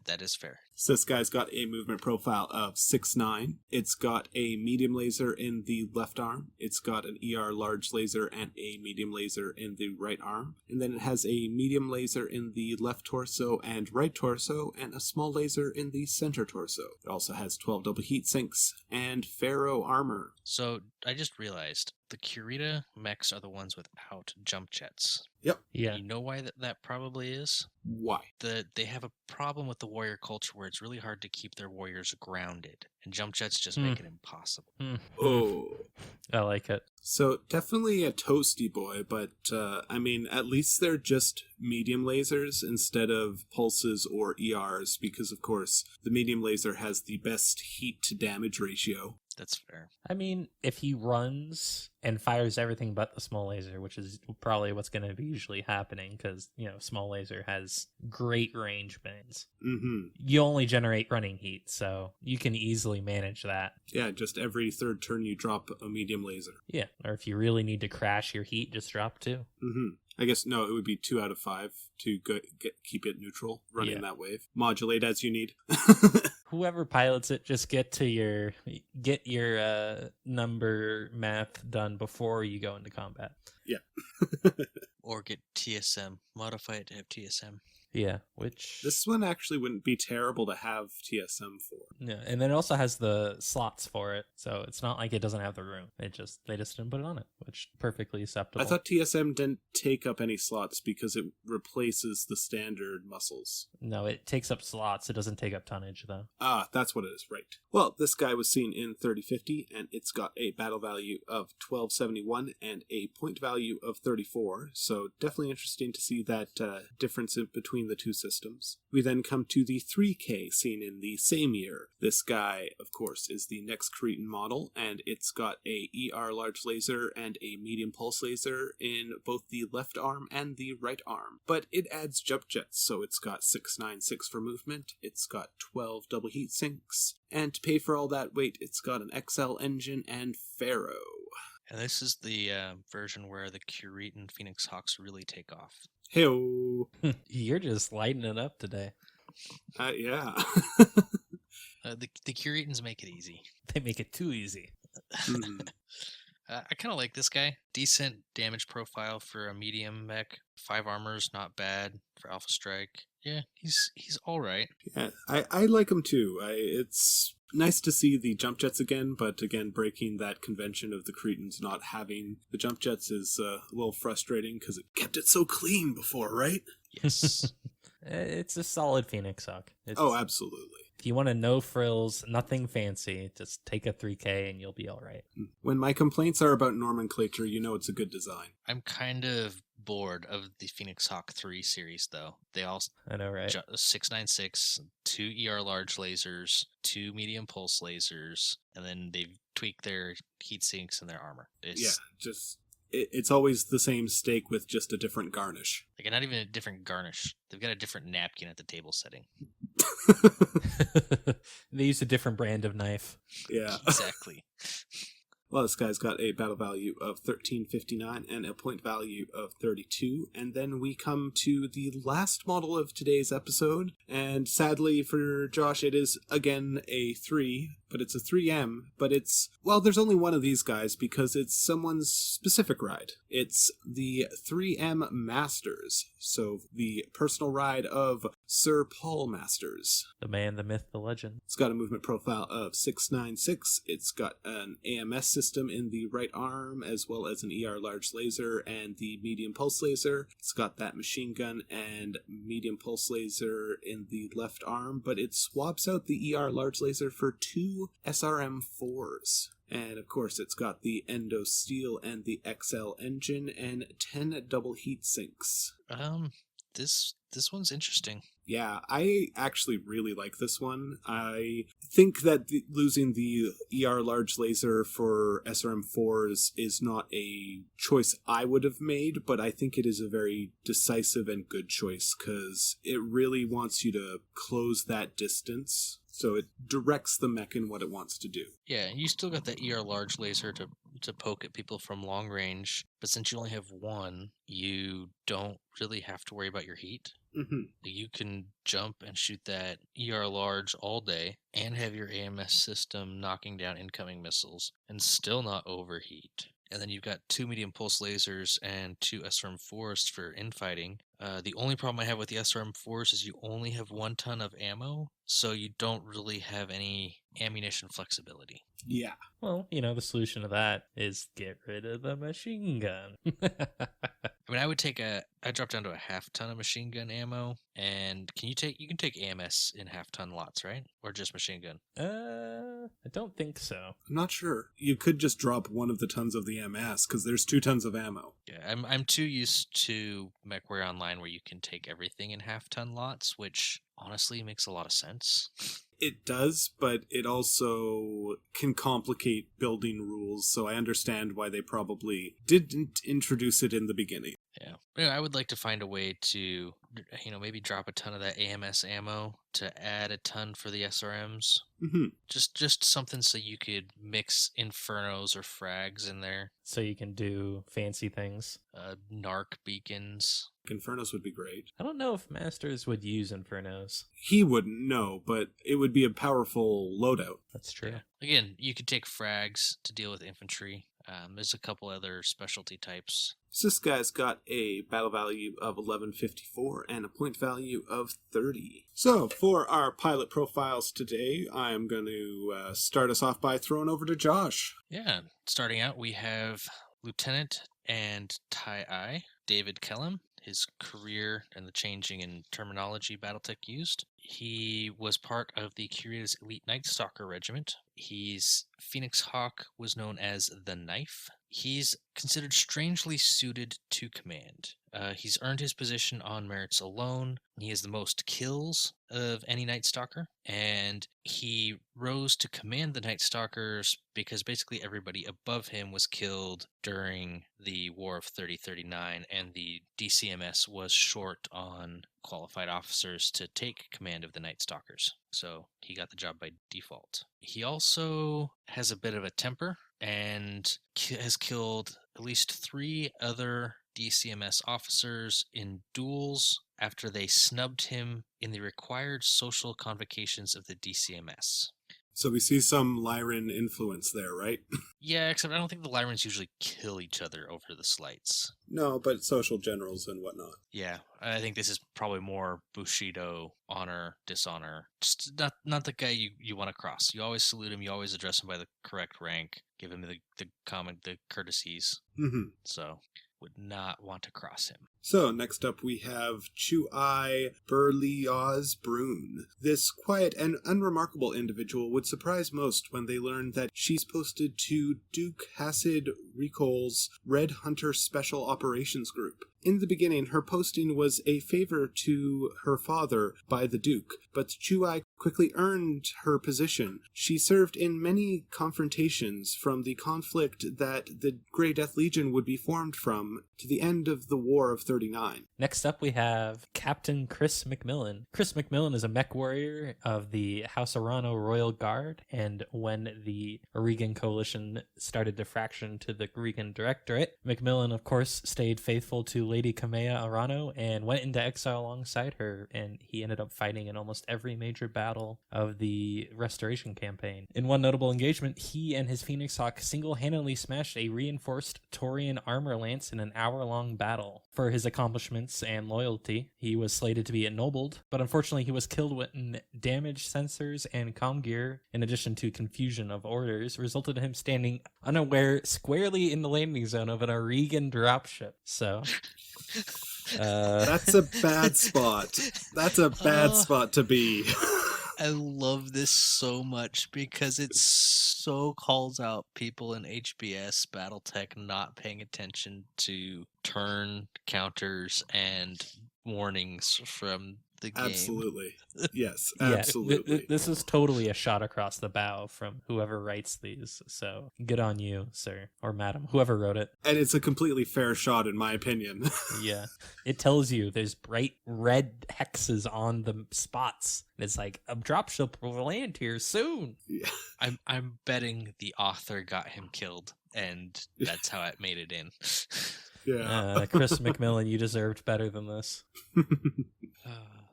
That is fair.
So this guy's got a movement profile of 6'9". It's got a medium laser in the left arm. It's got an ER large laser and a medium laser in the right arm. And then it has a medium laser in the left torso and right torso, and a small laser in the center torso. It also has 12 double heat sinks and ferro armor.
So I just realized the Kurita mechs are the ones without jump jets.
Yep.
Yeah.
You know why that probably is?
Why?
They have a problem with the warrior culture where it's really hard to keep their warriors grounded, and jump jets just make it impossible.
Oh.
I like it.
So definitely a toasty boy, but I mean, at least they're just medium lasers instead of pulses or ERs, because of course the medium laser has the best heat to damage ratio.
That's fair.
I mean, if he runs and fires everything but the small laser, which is probably what's going to be usually happening because, small laser has great range bands. You only generate running heat, so you can easily manage that.
Yeah, just every third turn you drop a medium laser.
Yeah, or if you really need to crash your heat, just drop 2.
I guess, no, it would be 2 out of 5 to keep it neutral, running that wave. Modulate as you need.
Whoever pilots it, just get your number math done before you go into combat.
Yeah.
Or get TSM. Modify it to have TSM.
Yeah, which...
This one actually wouldn't be terrible to have TSM for.
Yeah, and then it also has the slots for it, so it's not like it doesn't have the room. They just didn't put it on it, which perfectly acceptable.
I thought TSM didn't take up any slots because it replaces the standard muscles.
No, it takes up slots. It doesn't take up tonnage, though.
Ah, that's what it is, right. Well, this guy was seen in 3050, and it's got a battle value of 1271 and a point value of 34, so definitely interesting to see that difference in between the two systems. We then come to the 3K seen in the same year. This guy, of course, is the next Creatine model, and it's got a ER large laser and a medium pulse laser in both the left arm and the right arm. But it adds jump jets, so it's got 696 for movement, it's got 12 double heat sinks, and to pay for all that weight, it's got an XL engine and ferro.
And this is the version where the Creatine Phoenix Hawks really take off.
Hey-o.
You're just lighting it up today.
Yeah.
The Creatines make it easy.
They make it too easy.
I kind of like this guy. Decent damage profile for a medium mech. 5 armor's not bad for Alpha Strike. Yeah, he's all right.
Yeah, I like him too. It's nice to see the jump jets again, but again, breaking that convention of the Cretans not having the jump jets is a little frustrating because it kept it so clean before, right?
Yes.
It's a solid Phoenix Hawk.
Oh, absolutely.
If you want to no frills, nothing fancy, just take a 3K and you'll be all right.
When my complaints are about nomenclature, you know it's a good design.
I'm kind of bored of the Phoenix Hawk 3 series, though. They all
I know, right?
696, 2 ER large lasers, 2 medium pulse lasers, and then they've tweaked their heat sinks and their armor.
It's always the same steak with just a different garnish.
Like, not even a different garnish. They've got a different napkin at the table setting.
They use a different brand of knife.
Yeah.
Exactly.
Well, this guy's got a battle value of 1359 and a point value of 32. And then we come to the last model of today's episode. And sadly for Josh, it is again a 3, but it's a 3M. But there's only one of these guys because it's someone's specific ride. It's the 3M Masters. So the personal ride of Sir Paul Masters.
The man, the myth, the legend.
It's got a movement profile of 696. It's got an AMS system in the right arm, as well as an ER large laser and the medium pulse laser. It's got that machine gun and medium pulse laser in the left arm, but it swaps out the ER large laser for 2 SRM-4s. And of course, it's got the Endo Steel and the XL engine and 10 double heat sinks.
This one's interesting.
Yeah, I actually really like this one. I think that losing the ER large laser for SRM-4s is not a choice I would have made, but I think it is a very decisive and good choice because it really wants you to close that distance. So it directs the mech in what it wants to do.
Yeah, you still got that ER large laser to poke at people from long range, but since you only have one, you don't really have to worry about your heat.
Mm-hmm.
You can jump and shoot that ER large all day and have your AMS system knocking down incoming missiles and still not overheat. And then you've got 2 medium pulse lasers and 2 SRM-4s for infighting. The only problem I have with the SRM-4s is you only have 1 ton of ammo, so you don't really have any ammunition flexibility.
Yeah.
Well, the solution to that is get rid of the machine gun.
I mean, I'd drop down to a half ton of machine gun ammo, and you can take AMS in half ton lots, right? Or just machine gun?
I don't think so.
I'm not sure. You could just drop one of the tons of the MS because there's 2 tons of ammo.
Yeah, I'm too used to MechWarrior Online where you can take everything in half ton lots, which honestly makes a lot of sense.
It does, but it also can complicate building rules, so I understand why they probably didn't introduce it in the beginning.
Yeah. But I would like to find a way to, maybe drop a ton of that AMS ammo to add a ton for the SRMs.
Mm-hmm.
Just something so you could mix Infernos or frags in there.
So you can do fancy things.
Narc beacons.
Infernos would be great.
I don't know if Masters would use Infernos.
He wouldn't know, but it would be a powerful loadout.
That's true.
Yeah. Again, you could take frags to deal with infantry. There's a couple other specialty types.
So this guy's got a battle value of 1154 and a point value of 30. So for our pilot profiles today, I'm going to start us off by throwing over to Josh.
Yeah, starting out, we have Lieutenant and TIE David Kellum. His career and the changing in terminology Battletech used. He was part of the Curia's Elite Night Stalker Regiment. His Phoenix Hawk was known as the Knife. He's considered strangely suited to command. He's earned his position on merits alone. He has the most kills of any Night Stalker, and he rose to command the Night Stalkers because basically everybody above him was killed during the War of 3039, and the DCMS was short on qualified officers to take command of the Night Stalkers. So he got the job by default. He also has a bit of a temper and has killed at least 3 other DCMS officers in duels after they snubbed him in the required social convocations of the DCMS.
So we see some Lyran influence there, right?
Yeah, except I don't think the Lyrans usually kill each other over the slights.
No, but social generals and whatnot.
Yeah, I think this is probably more Bushido, honor, dishonor. Just not the guy you want to cross. You always salute him. You always address him by the correct rank. Give him the courtesies.
Mm-hmm.
So would not want to cross him.
So, next up we have Chu-Ai Berlioz Brune. This quiet and unremarkable individual would surprise most when they learn that she's posted to Duke Hasid Ricol's Red Hunter Special Operations Group. In the beginning, her posting was a favor to her father by the Duke, but Chu-Ai quickly earned her position. She served in many confrontations from the conflict that the Grey Death Legion would be formed from to the end of the War of 39.
Next up, we have Captain Chris McMillan. Chris McMillan is a mech warrior of the House Arano Royal Guard, and when the Regan Coalition started to fraction to the Regan Directorate, McMillan, of course, stayed faithful to Lady Kamea Arano and went into exile alongside her, and he ended up fighting in almost every major battle of the Restoration campaign. In one notable engagement, he and his Phoenix Hawk single-handedly smashed a reinforced Taurian armor lance in an hour-long battle. For his accomplishments and loyalty, he was slated to be ennobled, but unfortunately he was killed when damaged sensors and comm gear, in addition to confusion of orders, resulted in him standing unaware squarely in the landing zone of an Regan dropship. So...
That's a bad spot. That's a bad spot to be.
I love this so much because it so calls out people in HBS Battletech not paying attention to turn counters and warnings from the game.
Absolutely. Yes,
Yeah,
absolutely.
this is totally a shot across the bow from whoever writes these. So good on you, sir, or madam, whoever wrote it.
And it's a completely fair shot, in my opinion.
Yeah. It tells you there's bright red hexes on the spots. And it's like, a dropship will land here soon.
Yeah.
I'm betting the author got him killed, and that's how it made it in.
Yeah.
Chris McMillan, you deserved better than this.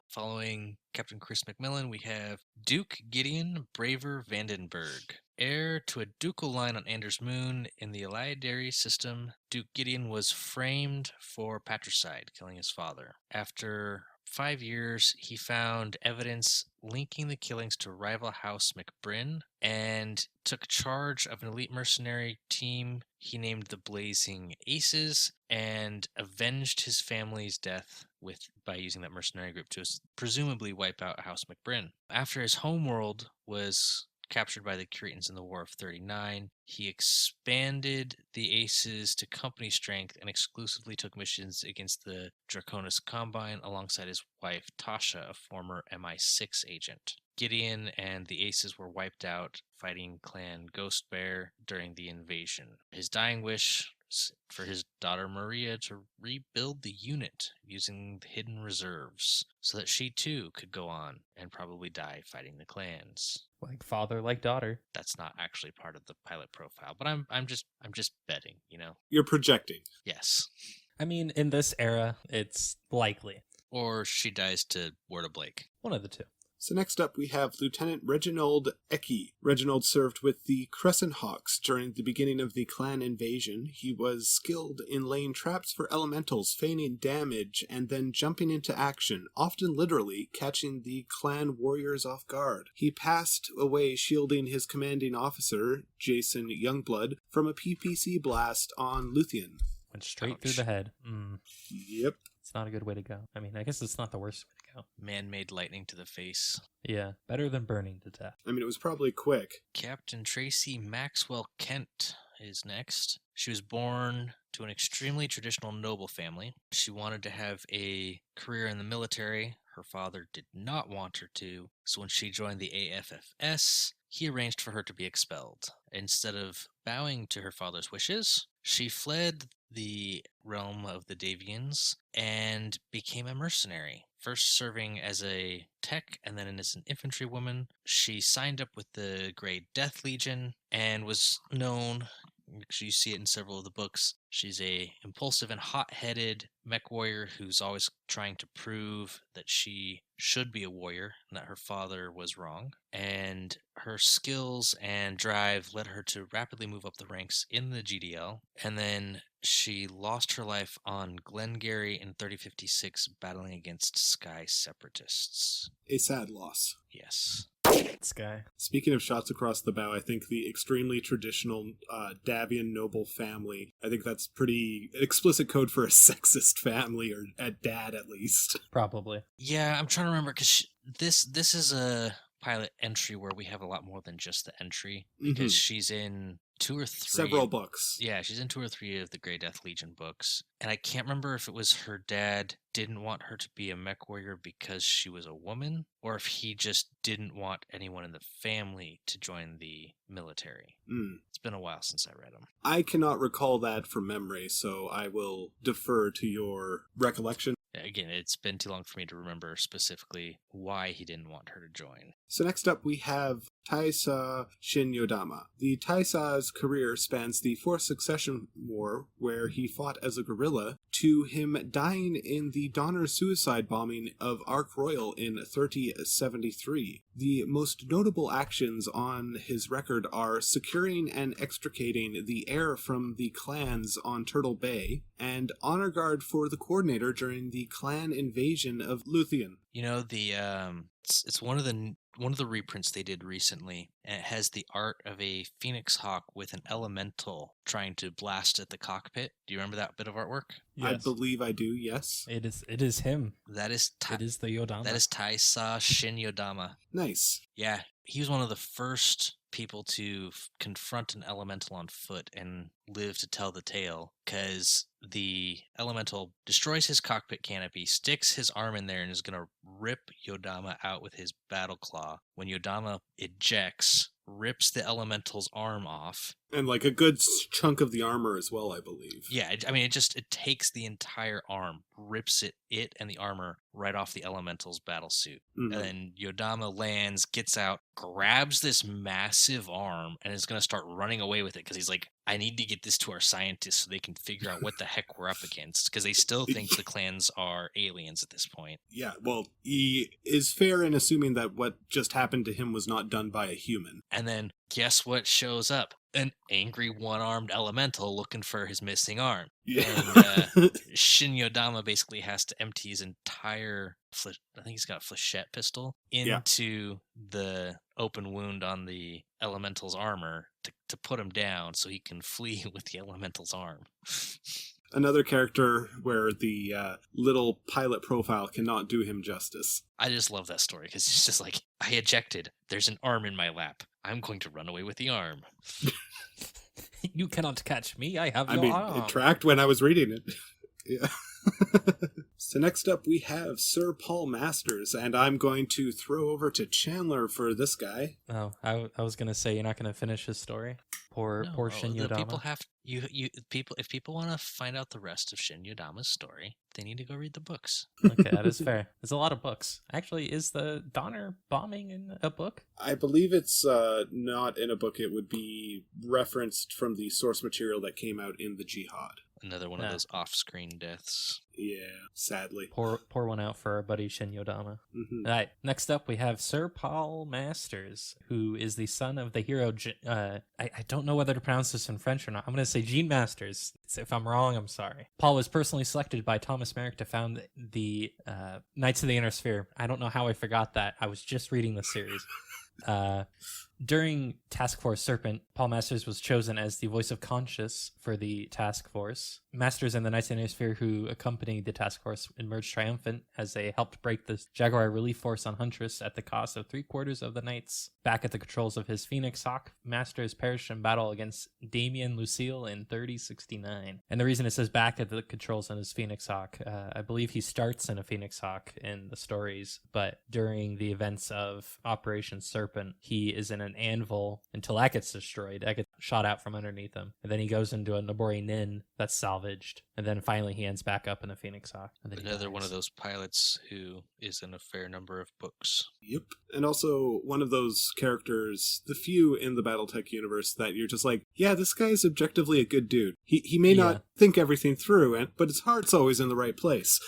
Following Captain Chris McMillan, we have Duke Gideon Braver Vandenberg. Heir to a ducal line on Anders Moon in the Eliadari system, Duke Gideon was framed for patricide, killing his father. After 5 years, he found evidence linking the killings to rival House McBryn and took charge of an elite mercenary team he named the Blazing Aces and avenged his family's death by using that mercenary group to presumably wipe out House McBryn. After his homeworld was captured by the Cretans in the War of 39, he expanded the Aces to company strength and exclusively took missions against the Draconis Combine alongside his wife Tasha, a former MI6 agent. Gideon and the Aces were wiped out fighting Clan Ghost Bear during the invasion. His dying wish for his daughter Maria to rebuild the unit using the hidden reserves so that she too could go on and probably die fighting the clans.
Like father, like daughter.
That's not actually part of the pilot profile, but I'm just betting, you know.
You're projecting.
Yes.
I mean, in this era, it's likely.
Or she dies to Word of Blake.
One of the two.
So next up we have Lieutenant Reginald Ecke. Reginald served with the Crescent Hawks during the beginning of the clan invasion. He was skilled in laying traps for elementals, feigning damage, and then jumping into action, often literally catching the clan warriors off guard. He passed away shielding his commanding officer, Jason Youngblood, from a PPC blast on Luthien.
Went straight through the head.
Yep.
It's not a good way to go. I mean, I guess it's not the worst way to go.
Man-made lightning to the face.
Yeah, better than burning to death.
I mean, it was probably quick.
Captain Tracy Maxwell Kent is next. She was born to an extremely traditional noble family. She wanted to have a career in the military. Her father did not want her to, so when she joined the AFFS, he arranged for her to be expelled. Instead of bowing to her father's wishes, she fled the realm of the Davians and became a mercenary. First serving as a tech and then as an infantrywoman. She signed up with the Grey Death Legion and was known You see it in several of the books. She's a impulsive and hot-headed mech warrior who's always trying to prove that she should be a warrior and that her father was wrong. And her skills and drive led her to rapidly move up the ranks in the GDL. And then she lost her life on Glengarry in 3056 battling against Sky Separatists.
A sad loss.
Yes.
This guy.
Speaking of shots across the bow, I think the extremely traditional Davian noble family, I think that's pretty explicit code for a sexist family, or a dad at least.
Probably.
Yeah, I'm trying to remember, because this is a pilot entry where we have a lot more than just the entry, because she's in 2 or 3...
Several books.
Yeah, she's in 2 or 3 of the Grey Death Legion books. And I can't remember if it was her dad didn't want her to be a mech warrior because she was a woman, or if he just didn't want anyone in the family to join the military. It's been a while since I read them.
I cannot recall that from memory, so I will defer to your recollection.
Again, it's been too long for me to remember specifically why he didn't want her to join.
So next up we have Taisa Shinyodama. The Taisa's career spans the Fourth Succession War, where he fought as a guerrilla, to him dying in the Donner suicide bombing of Ark Royal in 3073. The most notable actions on his record are securing and extricating the heir from the clans on Turtle Bay, and honor guard for the coordinator during the clan invasion of Luthien.
You know, the it's one of the reprints they did recently, and it has the art of a phoenix hawk with an elemental trying to blast at the cockpit. Do you remember that bit of artwork?
Yes. I believe I do, yes.
It is him.
It is the
Yodama.
That is Taisa Shinyodama.
Nice.
Yeah, he was one of the first people to confront an elemental on foot and live to tell the tale, because the elemental destroys his cockpit canopy, sticks his arm in there, and is going to rip Yodama out with his battle claw. When Yodama ejects, rips the elemental's arm off.
And like a good chunk of the armor as well, I believe.
Yeah, I mean, it takes the entire arm, rips it and the armor right off the elemental's battle suit. And then Yodama lands, gets out, grabs this massive arm, and is going to start running away with it, because he's like, I need to get this to our scientists so they can figure out what the heck we're up against, because they still think the clans are aliens at this point.
Yeah, well, he is fair in assuming that what just happened to him was not done by a human.
And then, guess what shows up? An angry one-armed elemental looking for his missing arm.
Yeah.
And Shinyodama basically has to empty his entire, I think he's got a flechette pistol, into the open wound on the elemental's armor to put him down so he can flee with the elemental's arm.
Another character where the little pilot profile cannot do him justice.
I just love that story, because it's just like, I ejected. There's an arm in my lap. I'm going to run away with the arm.
You cannot catch me. I have your arm.
It tracked when I was reading it. Yeah. So next up we have Sir Paul Masters, and I'm going to throw over to Chandler for this guy.
Oh, I was going to say you're not going to finish his story. Poor Shin Yodama.
People have if people want to find out the rest of Shin Yodama's story, they need to go read the books.
Okay, that is fair. There's a lot of books. Actually, is the Donner bombing in a book?
I believe it's not in a book. It would be referenced from the source material that came out in the Jihad.
Another one of those off-screen deaths.
Yeah, sadly.
Pour one out for our buddy Shin Yodama. All right, next up we have Sir Paul Masters, who is the son of the hero. I don't know whether to pronounce this in French or not. I'm going to say Jean Masters. If I'm wrong, I'm sorry. Paul was personally selected by Thomas Merrick to found the Knights of the Inner Sphere. I don't know how I forgot that. I was just reading the series. During Task Force Serpent, Paul Masters was chosen as the voice of conscience for the task force. Masters and the Knights of the Inner Sphere who accompanied the task force emerged triumphant as they helped break the Jaguar relief force on Huntress at the cost of 3/4 of the Knights. Back at the controls of his Phoenix Hawk, Masters perished in battle against Damien Lucille in 3069. And the reason it says back at the controls on his Phoenix Hawk, I believe he starts in a Phoenix Hawk in the stories, but during the events of Operation Serpent, he is in an anvil until that gets destroyed. That gets shot out from underneath him. And then he goes into a Nabori Nin that's salvaged. And then finally he ends back up in a Phoenix Hawk. And then he
Another one of
dies.
those pilots who is in a fair number of books.
Yep. And also one of those characters, the few in the Battletech universe that you're just like, yeah, this guy is objectively a good dude. He may not think everything through, but his heart's always in the right place.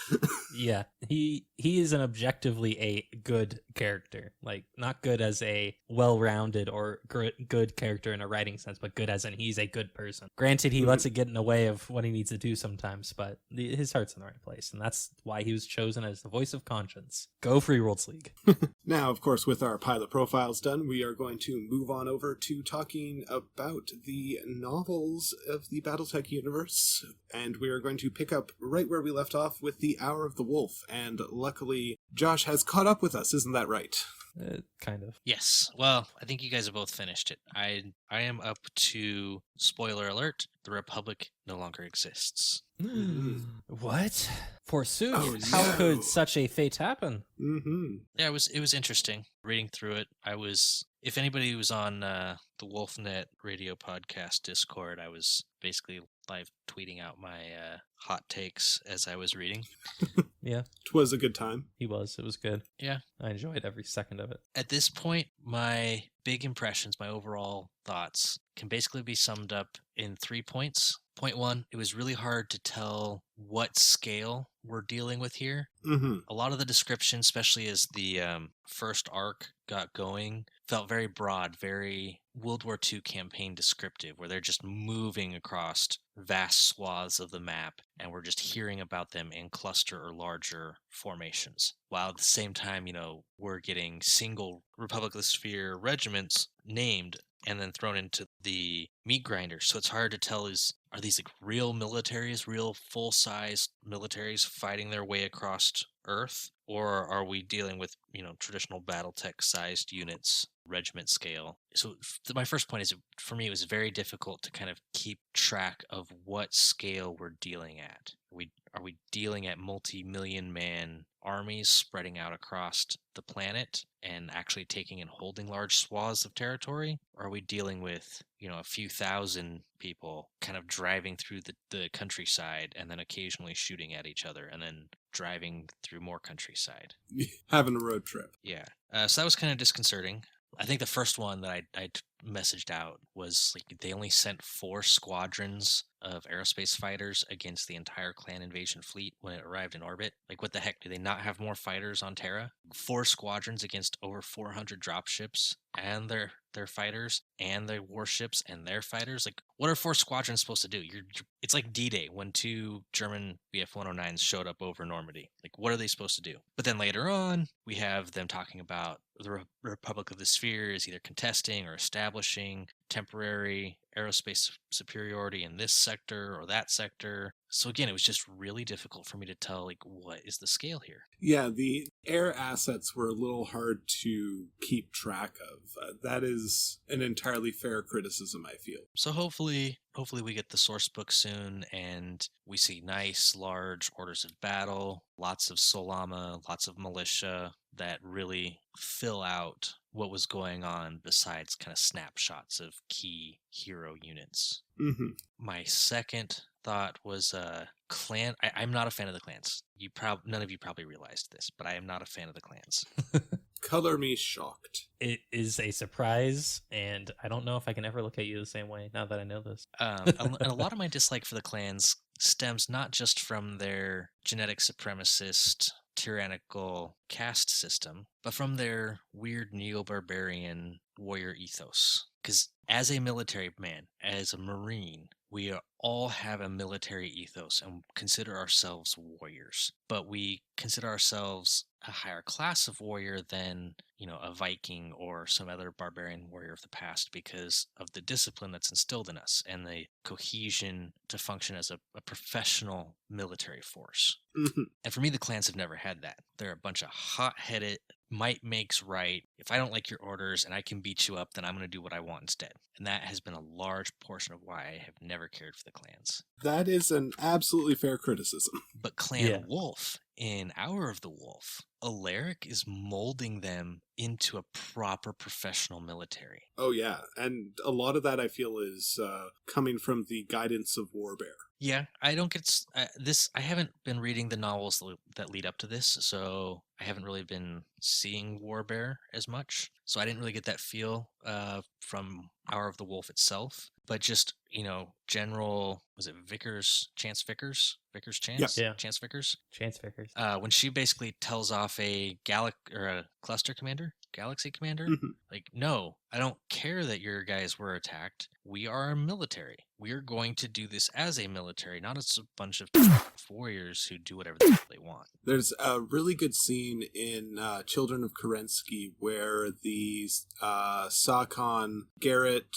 Yeah, he is an objectively a good character. Like, not good as a well-rounded or good character in a writing sense, but good as in he's a good person. Granted, he lets it get in the way of what he needs to do sometimes, but his heart's in the right place, and that's why he was chosen as the voice of conscience. Go Free Worlds League.
Now, of course, with our pilot profiles done, we are going to move on over to talking about the novels of the Battletech universe, and we are going to pick up right where we left off with The Hour of the Wolf, and luckily Josh has caught up with us, isn't that right?
Kind of.
Yes. Well, I think you guys have both finished it. I am up to, spoiler alert, the Republic no longer exists.
What? Forsooth.
Oh,
How
no.
could such a fate happen?
Mm-hmm.
Yeah, it was interesting reading through it. If anybody was on the Wolfnet radio podcast Discord, I was basically live tweeting out my hot takes as I was reading.
Yeah,
'Twas a good time.
he was. It was good.
Yeah.
I enjoyed every second of it.
At this point, my big impressions, my overall thoughts, can basically be summed up in 3 points. Point 1, it was really hard to tell what scale we're dealing with here.
Mm-hmm.
A lot of the description, especially as the first arc got going, felt very broad, very World War II campaign descriptive, where they're just moving across vast swaths of the map, and we're just hearing about them in cluster or larger formations. While at the same time, we're getting single Republic of the Sphere regiments named and then thrown into the meat grinder. So it's hard to tell, are these like real militaries, real full-size militaries fighting their way across Earth? Or are we dealing with, traditional Battletech-sized units, regiment scale? So my first point is, for me, it was very difficult to kind of keep track of what scale we're dealing at. Are we dealing at multi-million man armies spreading out across the planet and actually taking and holding large swaths of territory? Or are we dealing with, a few thousand people kind of driving through the countryside and then occasionally shooting at each other and then driving through more countryside?
Having a road trip.
Yeah. So that was kind of disconcerting. I think the first one that I messaged out was like they only sent 4 squadrons of aerospace fighters against the entire clan invasion fleet when it arrived in orbit. Like, what the heck? Do they not have more fighters on Terra? 4 squadrons against over 400 dropships and their fighters and their warships and their fighters. Like, what are 4 squadrons supposed to do? It's like D-Day when 2 German BF-109s showed up over Normandy. Like, what are they supposed to do? But then later on, we have them talking about the Republic of the Sphere is either contesting or establishing temporary aerospace superiority in this sector or that sector. So again, it was just really difficult for me to tell, like, what is the scale here?
Yeah, the air assets were a little hard to keep track of. That is an entirely fair criticism, I feel.
So hopefully we get the source book soon and we see nice, large orders of battle, lots of Solama, lots of militia that really fill out what was going on besides kind of snapshots of key hero units.
Mm-hmm.
My second thought was clan. I'm not a fan of the clans. None of you probably realized this, but I am not a fan of the clans.
Color me shocked.
It is a surprise, and I don't know if I can ever look at you the same way now that I know this.
And a lot of my dislike for the clans stems not just from their genetic supremacist, tyrannical caste system, but from their weird neo-barbarian warrior ethos. Because as a military man, as a Marine, we all have a military ethos and consider ourselves warriors. But we consider ourselves a higher class of warrior than, a Viking or some other barbarian warrior of the past because of the discipline that's instilled in us and the cohesion to function as a professional military force.
Mm-hmm.
And for me, the clans have never had that. They're a bunch of hot-headed might makes right. If I don't like your orders and I can beat you up, then I'm going to do what I want instead. And that has been a large portion of why I have never cared for the clans.
That is an absolutely fair criticism.
But Clan Wolf, in Hour of the Wolf, Alaric is molding them into a proper professional military.
Oh, yeah. And a lot of that, I feel, is coming from the guidance of Warbear.
Yeah, I don't get this. I haven't been reading the novels that lead up to this, so I haven't really been seeing Warbear as much. So I didn't really get that feel from Hour of the Wolf itself. But just, general, was it Chance Vickers? Vickers Chance?
Yep.
Yeah. Chance Vickers?
Chance Vickers.
When she basically tells off a cluster commander, galaxy commander, like, no, I don't care that your guys were attacked. We are a military. We are going to do this as a military, not as a bunch of warriors who do whatever they want.
There's a really good scene in Children of Kerensky where the Sakon Garrett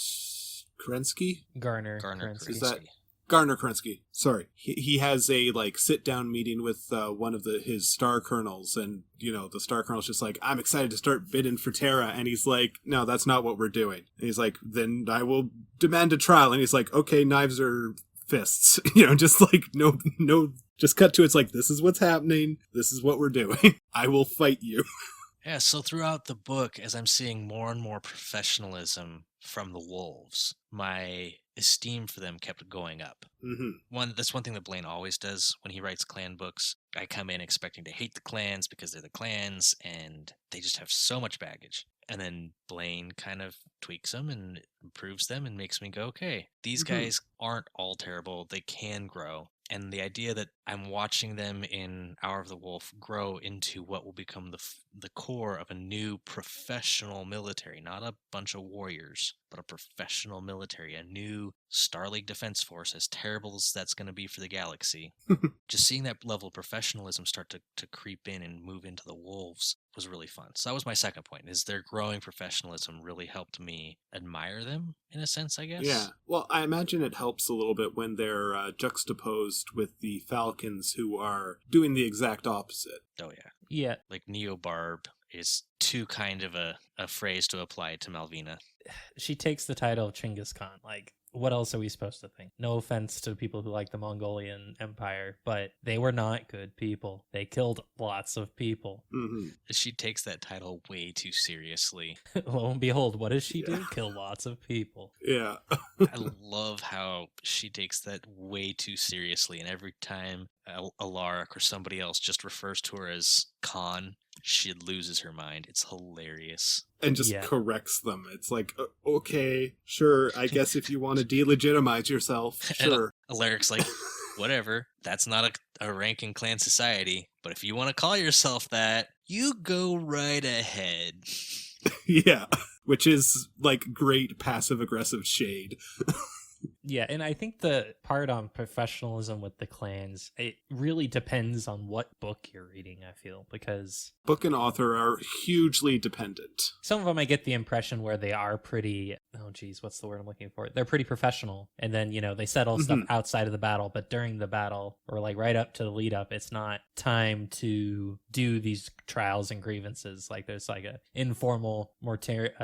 Kerensky?
Garner
Kerensky.
Is that Garner Kerensky? Sorry. He has a sit-down meeting with one of his star colonels, and, the star colonel's just like, I'm excited to start bidding for Terra, and he's like, no, that's not what we're doing. And he's like, then I will demand a trial, and he's like, okay, knives or fists. Just like, no, just cut to it's like, this is what's happening, this is what we're doing. I will fight you.
Yeah, so throughout the book, as I'm seeing more and more professionalism from the wolves, my esteem for them kept going up. That's one thing that Blaine always does when he writes clan books. I come in expecting to hate the clans because they're the clans, and they just have so much baggage. And then Blaine kind of tweaks them and improves them and makes me go, okay, these guys aren't all terrible. They can grow. And the idea that I'm watching them in Hour of the Wolf grow into what will become the core of a new professional military, not a bunch of warriors, but a professional military, a new Star League Defense Force, as terrible as that's going to be for the galaxy. Just seeing that level of professionalism start to creep in and move into the Wolves was really fun. So that was my second point, is their growing professionalism really helped me admire them, in a sense, I guess.
Yeah. Well, I imagine it helps a little bit when they're juxtaposed with the Falcons, who are doing the exact opposite.
Oh, yeah.
Yeah.
Like Neobarb is too kind of a phrase to apply to Malvina.
She takes the title of Chinggis Khan. Like, what else are we supposed to think? No offense to people who like the Mongolian Empire, but they were not good people. They killed lots of people.
She takes that title way too seriously.
Lo and behold, what does she do? Kill lots of people.
Yeah.
I love how she takes that way too seriously, and every time Alaric or somebody else just refers to her as Khan, she loses her mind. It's hilarious.
And just corrects them. It's like, okay, sure, I guess if you want to delegitimize yourself, sure.
And Alaric's like, whatever, that's not a rank in clan society, but if you want to call yourself that, you go right ahead.
Yeah, which is like great passive-aggressive shade.
Yeah, and I think the part on professionalism with the clans, it really depends on what book you're reading, I feel, because
book and author are hugely dependent.
Some of them I get the impression where they are pretty, what's the word I'm looking for? They're pretty professional, and then, they settle stuff outside of the battle, but during the battle, or like right up to the lead up, it's not time to do these trials and grievances. Like there's like a informal moratorium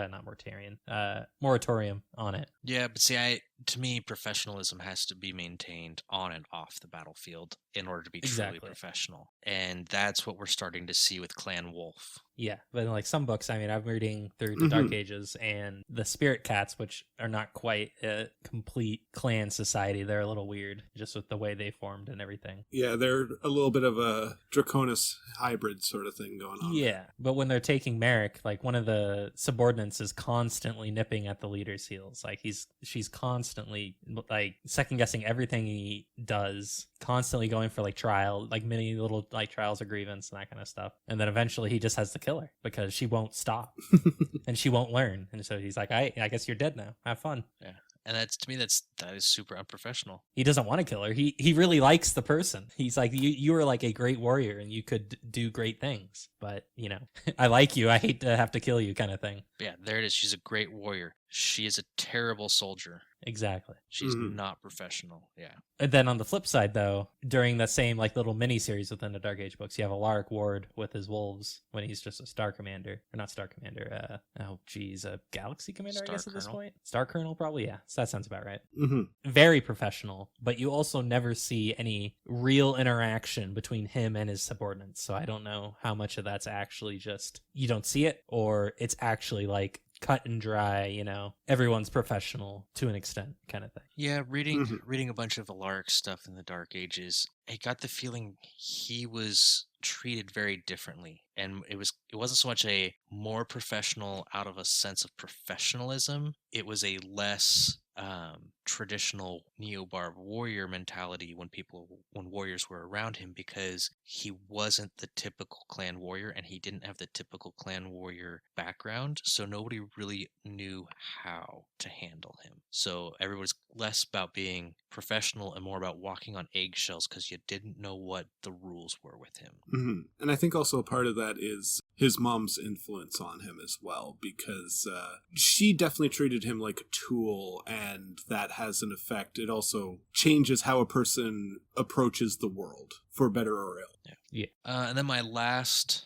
on it.
Yeah, but see, to me, professionalism has to be maintained on and off the battlefield in order to be truly professional. And that's what we're starting to see with Clan Wolf.
Yeah, but in like some books, I'm reading through the Dark Ages and the Spirit Cats, which are not quite a complete clan society. They're a little weird, just with the way they formed and everything.
Yeah, they're a little bit of a Draconis hybrid sort of thing going on.
Yeah, but when they're taking Merrick, like one of the subordinates is constantly nipping at the leader's heels. Like she's constantly like second guessing everything he does, constantly going for like trial, like many little like trials of grievance and that kind of stuff. And then eventually he just has to kill her because she won't stop and she won't learn. And so he's like, I guess you're dead now. Have fun.
Yeah. And that is super unprofessional.
He doesn't want to kill her. He really likes the person. He's like, you are like a great warrior and you could do great things. But, I like you. I hate to have to kill you kind of thing.
But yeah, there it is. She's a great warrior. she is a terrible soldier.
Exactly.
She's not professional. Yeah.
And then on the flip side, though, during the same like little mini series within the Dark Age books, you have Alaric Ward with his wolves when he's just a Star Commander, or not Star Commander. A Galaxy Commander,
Star
I guess at this
Colonel.
point. Star Colonel, probably. Yeah, so that sounds about right.
Mm-hmm.
Very professional, but you also never see any real interaction between him and his subordinates. So I don't know how much of that's actually just you don't see it, or it's actually like cut and dry, you know, everyone's professional to an extent kind of thing.
Yeah, reading a bunch of Alaric stuff in the Dark Ages, I got the feeling he was treated very differently, and it wasn't so much a more professional out of a sense of professionalism. It was a less traditional neo-barb warrior mentality when warriors were around him, because he wasn't the typical clan warrior and he didn't have the typical clan warrior background, so nobody really knew how to handle him. So everybody's less about being professional and more about walking on eggshells because you didn't know what the rules were with him.
Mm-hmm. And I think also part of that is his mom's influence on him as well, because she definitely treated him like a tool, and that has an effect. It also changes how a person approaches the world, for better or ill.
Yeah. And then my last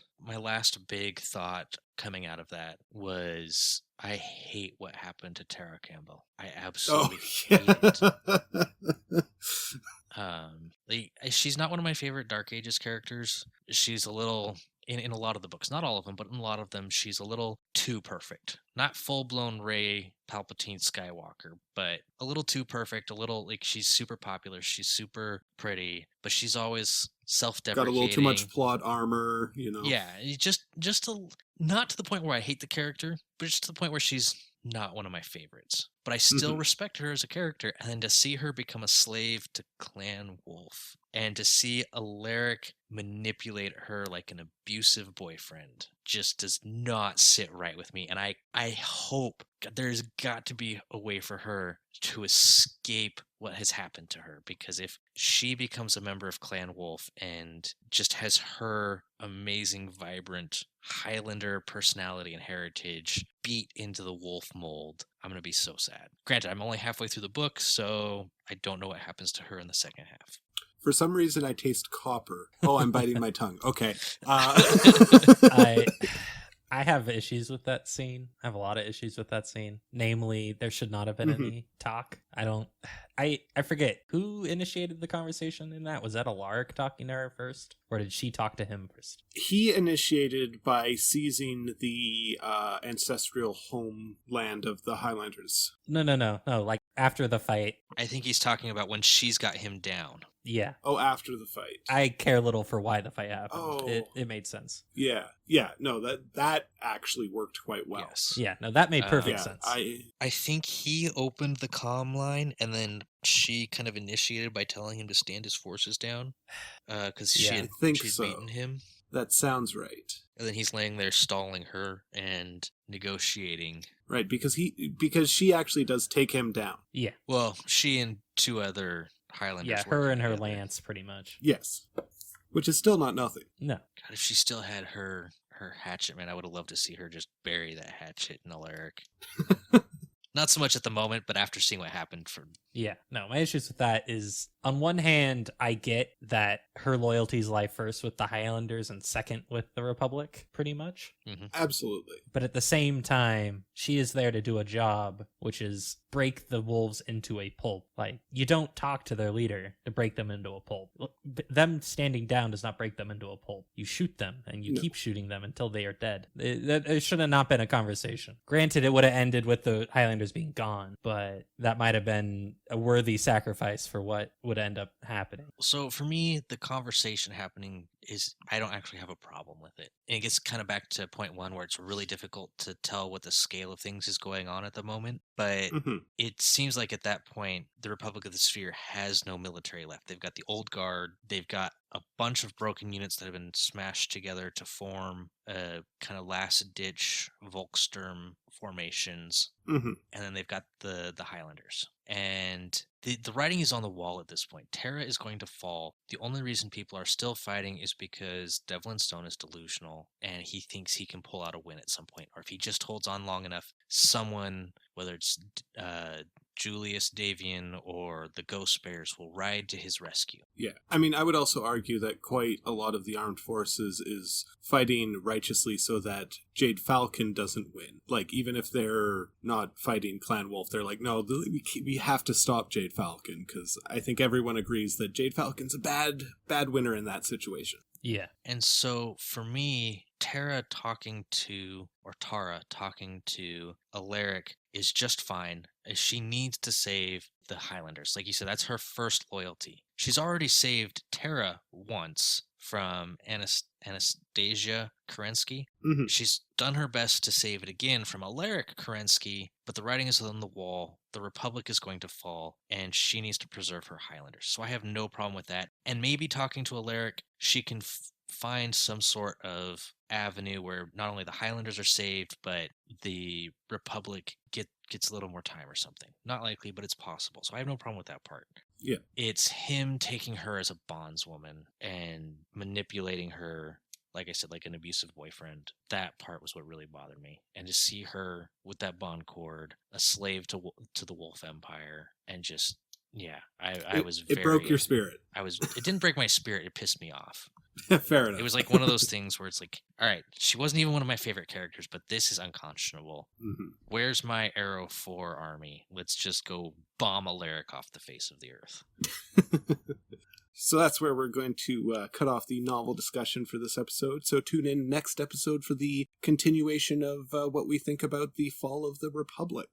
big thought coming out of that was, I hate what happened to Tara Campbell. I absolutely hate it. She's not one of my favorite Dark Ages characters. She's a little, in a lot of the books, not all of them, but in a lot of them, she's a little too perfect. Not full-blown Rey Palpatine Skywalker, but a little too perfect, a little, like, she's super popular, she's super pretty, but she's always self-deprecating.
Got a little too much plot armor, you know.
Yeah, not to the point where I hate the character, but just to the point where she's not one of my favorites. But I still respect her as a character, and then to see her become a slave to Clan Wolf, and to see Alaric manipulate her like an abusive boyfriend, just does not sit right with me. And I hope there's got to be a way for her to escape what has happened to her, because if she becomes a member of Clan Wolf and just has her amazing, vibrant Highlander personality and heritage beat into the wolf mold, I'm going to be so sad. Granted, I'm only halfway through the book, so I don't know what happens to her in the second half.
For some reason, I taste copper. Oh, I'm biting my tongue. Okay.
I have issues with that scene. I have a lot of issues with that scene. Namely, there should not have been any talk. I forget who initiated the conversation in that. Was that Alaric talking to her first? Or did she talk to him first?
He initiated by seizing the ancestral homeland of the Highlanders.
No. Like after the fight.
I think he's talking about when she's got him down.
Yeah.
Oh, after the fight.
I care little for why the fight happened.
Oh.
It made sense.
Yeah. No, that actually worked quite well.
Yes.
Yeah, no, that made perfect sense.
I think he opened the comm line, and then she kind of initiated by telling him to stand his forces down, because she'd beaten him.
That sounds right.
And then he's laying there stalling her and negotiating.
Right, because she actually does take him down.
Yeah.
Well, she and two other Highlanders.
Yeah, her and her lance, pretty much.
Yes. Which is still not nothing.
No.
God, if she still had her hatchet, man, I would have loved to see her just bury that hatchet in Alaric. Not so much at the moment, but after seeing what happened for...
Yeah, no, my issues with that is, on one hand, I get that her loyalties lie first with the Highlanders and second with the Republic, pretty much.
Mm-hmm.
Absolutely.
But at the same time, she is there to do a job, which is break the wolves into a pulp. Like, you don't talk to their leader to break them into a pulp. Them standing down does not break them into a pulp. You shoot them, and you keep shooting them until they are dead. It should have not been a conversation. Granted, it would have ended with the Highlanders being gone, but that might have been a worthy sacrifice for what would end up happening.
So for me, the conversation happening is, I don't actually have a problem with it. And it gets kind of back to point one, where it's really difficult to tell what the scale of things is going on at the moment. But it seems like at that point, the Republic of the Sphere has no military left. They've got the Old Guard. They've got a bunch of broken units that have been smashed together to form a kind of last-ditch Volksturm formations. And then they've got the Highlanders. And the writing is on the wall at this point. Terra is going to fall. The only reason people are still fighting is because Devlin Stone is delusional and he thinks he can pull out a win at some point. Or if he just holds on long enough, someone, whether it's Julius Davian or the Ghost Bears, will ride to his rescue.
Yeah. I mean, I would also argue that quite a lot of the armed forces is fighting righteously so that Jade Falcon doesn't win. Like, even if they're not fighting Clan Wolf, they're like, no, we have to stop Jade Falcon, because I think everyone agrees that Jade Falcon's a bad winner in that situation.
Yeah.
And so for me, Tara talking to Alaric is just fine. She needs to save the Highlanders. Like you said, that's her first loyalty. She's already saved Tara once from Anastasia Kerensky.
Mm-hmm.
She's done her best to save it again from Alaric Kerensky, but the writing is on the wall. The Republic is going to fall, and she needs to preserve her Highlanders. So I have no problem with that. And maybe talking to Alaric, she can find some sort of avenue where not only the Highlanders are saved, but the Republic gets a little more time or something. Not likely, but it's possible. So I have no problem with that part.
Yeah.
It's him taking her as a bondswoman and manipulating her, like I said, like an abusive boyfriend. That part was what really bothered me. And to see her with that bond cord, a slave to the Wolf Empire, and just, yeah,
It broke your spirit.
It didn't break my spirit, it pissed me off.
Fair enough.
It was like one of those things where it's like, all right, she wasn't even one of my favorite characters, but this is unconscionable.
Mm-hmm.
Where's my Arrow 4 army? Let's just go bomb Alaric off the face of the earth.
So that's where we're going to cut off the novel discussion for this episode. So tune in next episode for the continuation of what we think about the fall of the Republic.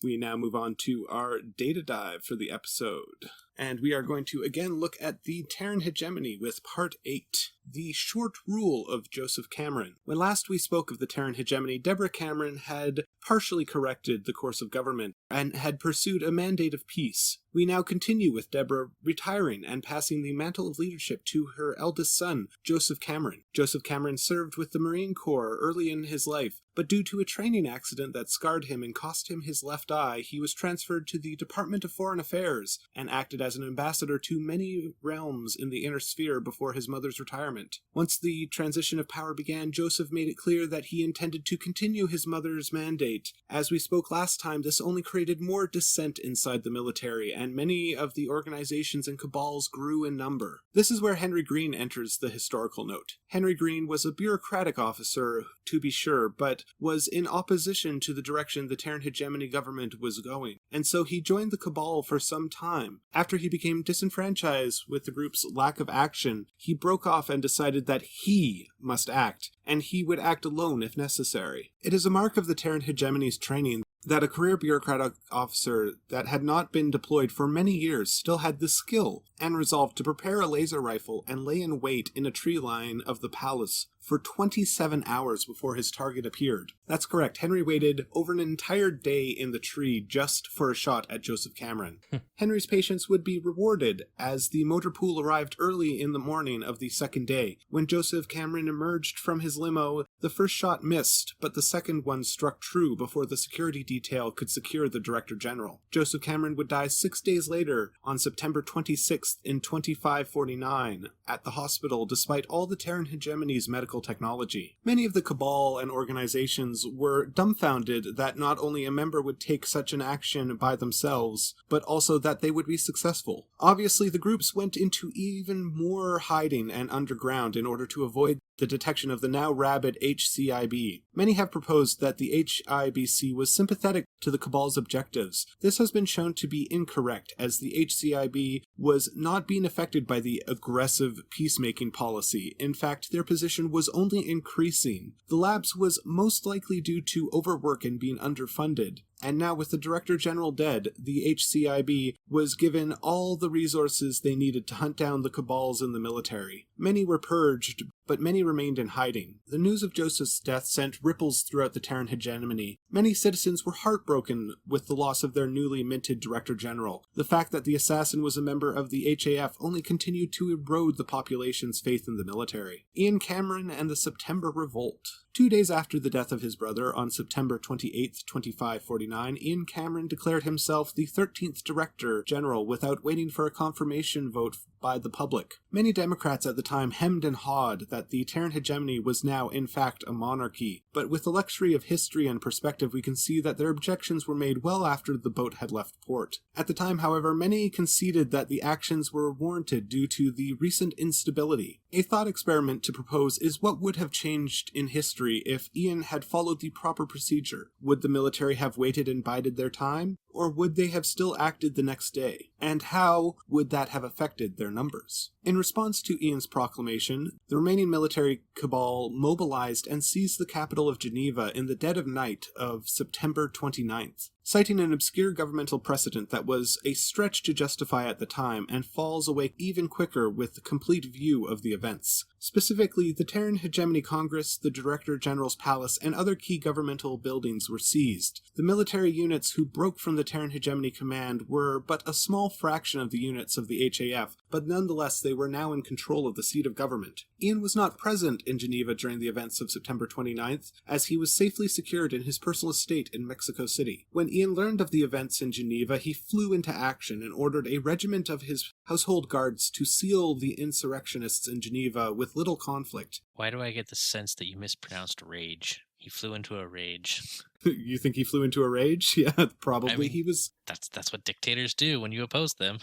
We now move on to our data dive for the episode. And we are going to again look at the Terran Hegemony with Part 8, the short rule of Joseph Cameron. When last we spoke of the Terran Hegemony, Deborah Cameron had partially corrected the course of government and had pursued a mandate of peace. We now continue with Deborah retiring and passing the mantle of leadership to her eldest son, Joseph Cameron. Joseph Cameron served with the Marine Corps early in his life, but due to a training accident that scarred him and cost him his left eye, he was transferred to the Department of Foreign Affairs and acted as an ambassador to many realms in the inner sphere before his mother's retirement. Once the transition of power began, Joseph made it clear that he intended to continue his mother's mandate. As we spoke last time, this only created more dissent inside the military, and many of the organizations and cabals grew in number. This is where Henry Green enters the historical note. Henry Green was a bureaucratic officer, to be sure, but was in opposition to the direction the Terran Hegemony government was going, and so he joined the cabal for some time. After he became disenfranchised with the group's lack of action, he broke off and decided that he must act, and he would act alone if necessary. It is a mark of the Terran Hegemony's training that a career bureaucratic officer that had not been deployed for many years still had the skill and resolve to prepare a laser rifle and lay in wait in a tree line of the palace for 27 hours before his target appeared. That's correct. Henry waited over an entire day in the tree just for a shot at Joseph Cameron. Henry's patience would be rewarded as the motor pool arrived early in the morning of the second day. When Joseph Cameron emerged from his limo, the first shot missed, but the second one struck true before the security detail could secure the Director General. Joseph Cameron would die 6 days later on September 26th in 2549 at the hospital despite all the Terran Hegemony's medical technology. Many of the cabal and organizations were dumbfounded that not only a member would take such an action by themselves, but also that they would be successful. Obviously, the groups went into even more hiding and underground in order to avoid the detection of the now rabid HCIB. Many have proposed that the HIBC was sympathetic to the Cabal's objectives. This has been shown to be incorrect, as the HCIB was not being affected by the aggressive peacemaking policy. In fact, their position was only increasing. The lapse was most likely due to overwork and being underfunded. And now with the Director General dead, the HCIB was given all the resources they needed to hunt down the cabals in the military. Many were purged, but many remained in hiding. The news of Joseph's death sent ripples throughout the Terran hegemony. Many citizens were heartbroken with the loss of their newly minted Director General. The fact that the assassin was a member of the HAF only continued to erode the population's faith in the military. Ian Cameron and the September Revolt. 2 days after the death of his brother, on September 28, 2549, Ian Cameron declared himself the 13th Director General without waiting for a confirmation vote by the public. Many Democrats at the time hemmed and hawed that the Terran hegemony was now in fact a monarchy, but with the luxury of history and perspective we can see that their objections were made well after the boat had left port. At the time, however, many conceded that the actions were warranted due to the recent instability. A thought experiment to propose is what would have changed in history if Ian had followed the proper procedure. Would the military have waited and bided their time? Or would they have still acted the next day? And how would that have affected their numbers? In response to Ian's proclamation, the remaining military cabal mobilized and seized the capital of Geneva in the dead of night of September 29th, citing an obscure governmental precedent that was a stretch to justify at the time and falls away even quicker with the complete view of the events. Specifically, the Terran Hegemony Congress, the Director General's Palace, and other key governmental buildings were seized. The military units who broke from the Terran Hegemony Command were but a small fraction of the units of the HAF, but nonetheless they were now in control of the seat of government. Ian was not present in Geneva during the events of September 29th, as he was safely secured in his personal estate in Mexico City. When Ian learned of the events in Geneva, he flew into action and ordered a regiment of his household guards to seal the insurrectionists in Geneva with little conflict.
Why do I get the sense that you mispronounced rage? He flew into a rage.
You think he flew into a rage? Yeah, probably.
I mean,
he was...
That's what dictators do when you oppose them.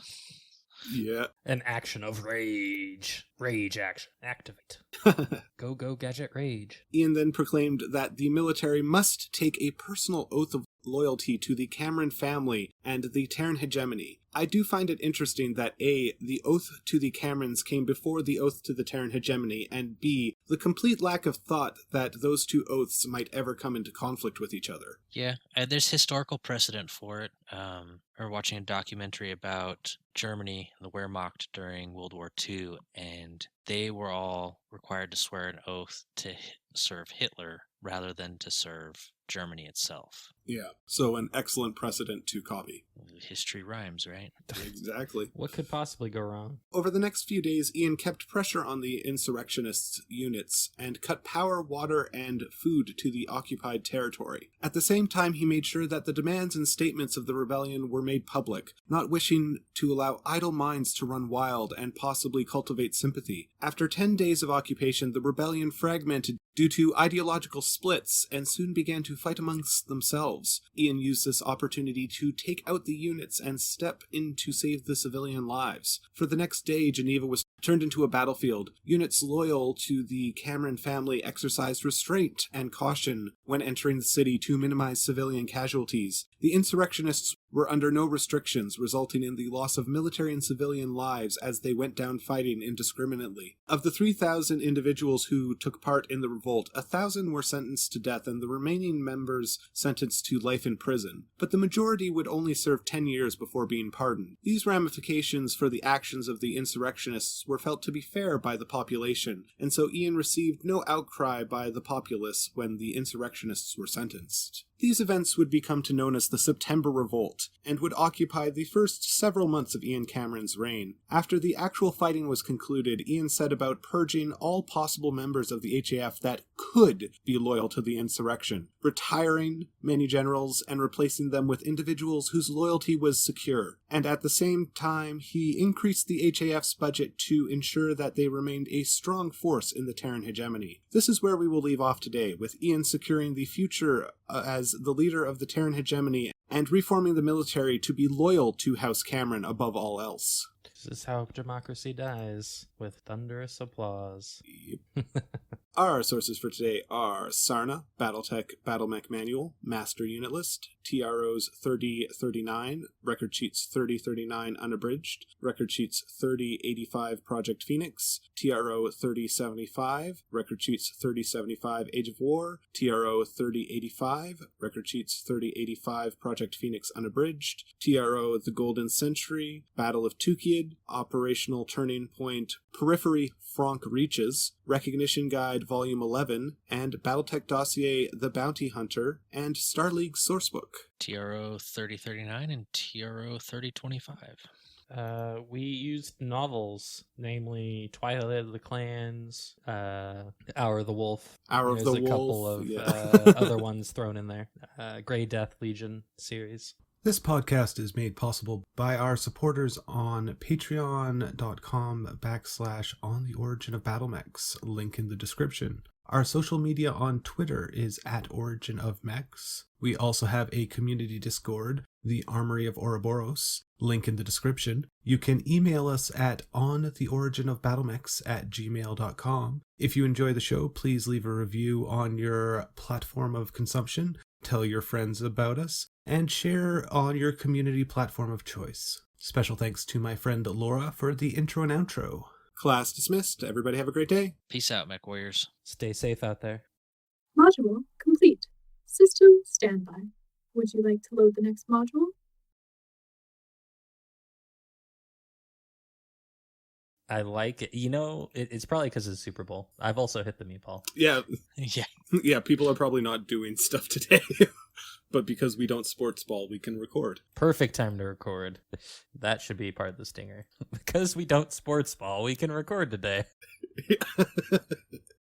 Yeah.
An action of rage. Rage action. Activate. Go, gadget, rage.
Ian then proclaimed that the military must take a personal oath of loyalty to the Cameron family and the Terran hegemony. I do find it interesting that A, the oath to the Camerons came before the oath to the Terran hegemony, and B, the complete lack of thought that those two oaths might ever come into conflict with each other.
Yeah, there's historical precedent for it. We're watching a documentary about Germany, the Wehrmacht during World War II, and they were all required to swear an oath to serve Hitler rather than to serve Germany itself.
Yeah, so an excellent precedent to copy.
History rhymes, right?
Exactly.
What could possibly go wrong?
Over the next few days, Ian kept pressure on the insurrectionist units and cut power, water, and food to the occupied territory. At the same time, he made sure that the demands and statements of the rebellion were made public, not wishing to allow idle minds to run wild and possibly cultivate sympathy. After 10 days of occupation, the rebellion fragmented due to ideological splits and soon began to fight amongst themselves. Ian used this opportunity to take out the units and step in to save the civilian lives. For the next day, Geneva was turned into a battlefield. Units loyal to the Cameron family exercised restraint and caution when entering the city to minimize civilian casualties. The insurrectionists were under no restrictions, resulting in the loss of military and civilian lives as they went down fighting indiscriminately. Of the 3,000 individuals who took part in the revolt, 1,000 were sentenced to death and the remaining members sentenced to life in prison. But the majority would only serve 10 years before being pardoned. These ramifications for the actions of the insurrectionists were felt to be fair by the population, and so Ian received no outcry by the populace when the insurrectionists were sentenced. These events would become known as the September Revolt, and would occupy the first several months of Ian Cameron's reign. After the actual fighting was concluded, Ian set about purging all possible members of the HAF that could be loyal to the insurrection, retiring many generals and replacing them with individuals whose loyalty was secure. And at the same time, he increased the HAF's budget to ensure that they remained a strong force in the Terran hegemony. This is where we will leave off today, with Ian securing the future as the leader of the Terran hegemony and reforming the military to be loyal to House Cameron above all else.
This is how democracy dies, with thunderous applause.
Yep. Our sources for today are Sarna, Battletech Battlemech Manual, Master Unit List, TROs 3039, Record Sheets 3039 Unabridged, Record Sheets 3085 Project Phoenix, TRO 3075, Record Sheets 3075 Age of War, TRO 3085, Record Sheets 3085 Project Phoenix Unabridged, TRO The Golden Century, Battle of Tukid, Operational Turning Point, Periphery Franc Reaches, Recognition Guide Volume 11, and Battletech Dossier The Bounty Hunter, and Star League Sourcebook.
TRO 3039 and TRO 3025.
We used novels, namely Twilight of the Clans, Hour of the Wolf.
Hour of the
There's a couple
Wolf,
of
yeah.
other ones thrown in there. Grey Death Legion series.
This podcast is made possible by our supporters on patreon.com/on the Origin of Battlemechs, link in the description. Our social media on Twitter is at Origin of Mechs. We also have a community Discord, the Armory of Ouroboros, link in the description. You can email us at ontheoriginofbattlemechs@gmail.com. If you enjoy the show, please leave a review on your platform of consumption, tell your friends about us, and share on your community platform of choice. Special thanks to my friend Laura for the intro and outro. Class dismissed. Everybody have a great day.
Peace out, Mech Warriors.
Stay safe out there.
Module complete. System standby. Would you like to load the next module?
I like it. You know, it's probably because it's Super Bowl. I've also hit the meatball.
Yeah,
Yeah.
yeah, people are probably not doing stuff today. But because we don't sports ball, we can record.
Perfect time to record. That should be part of the stinger. Because we don't sports ball, we can record today.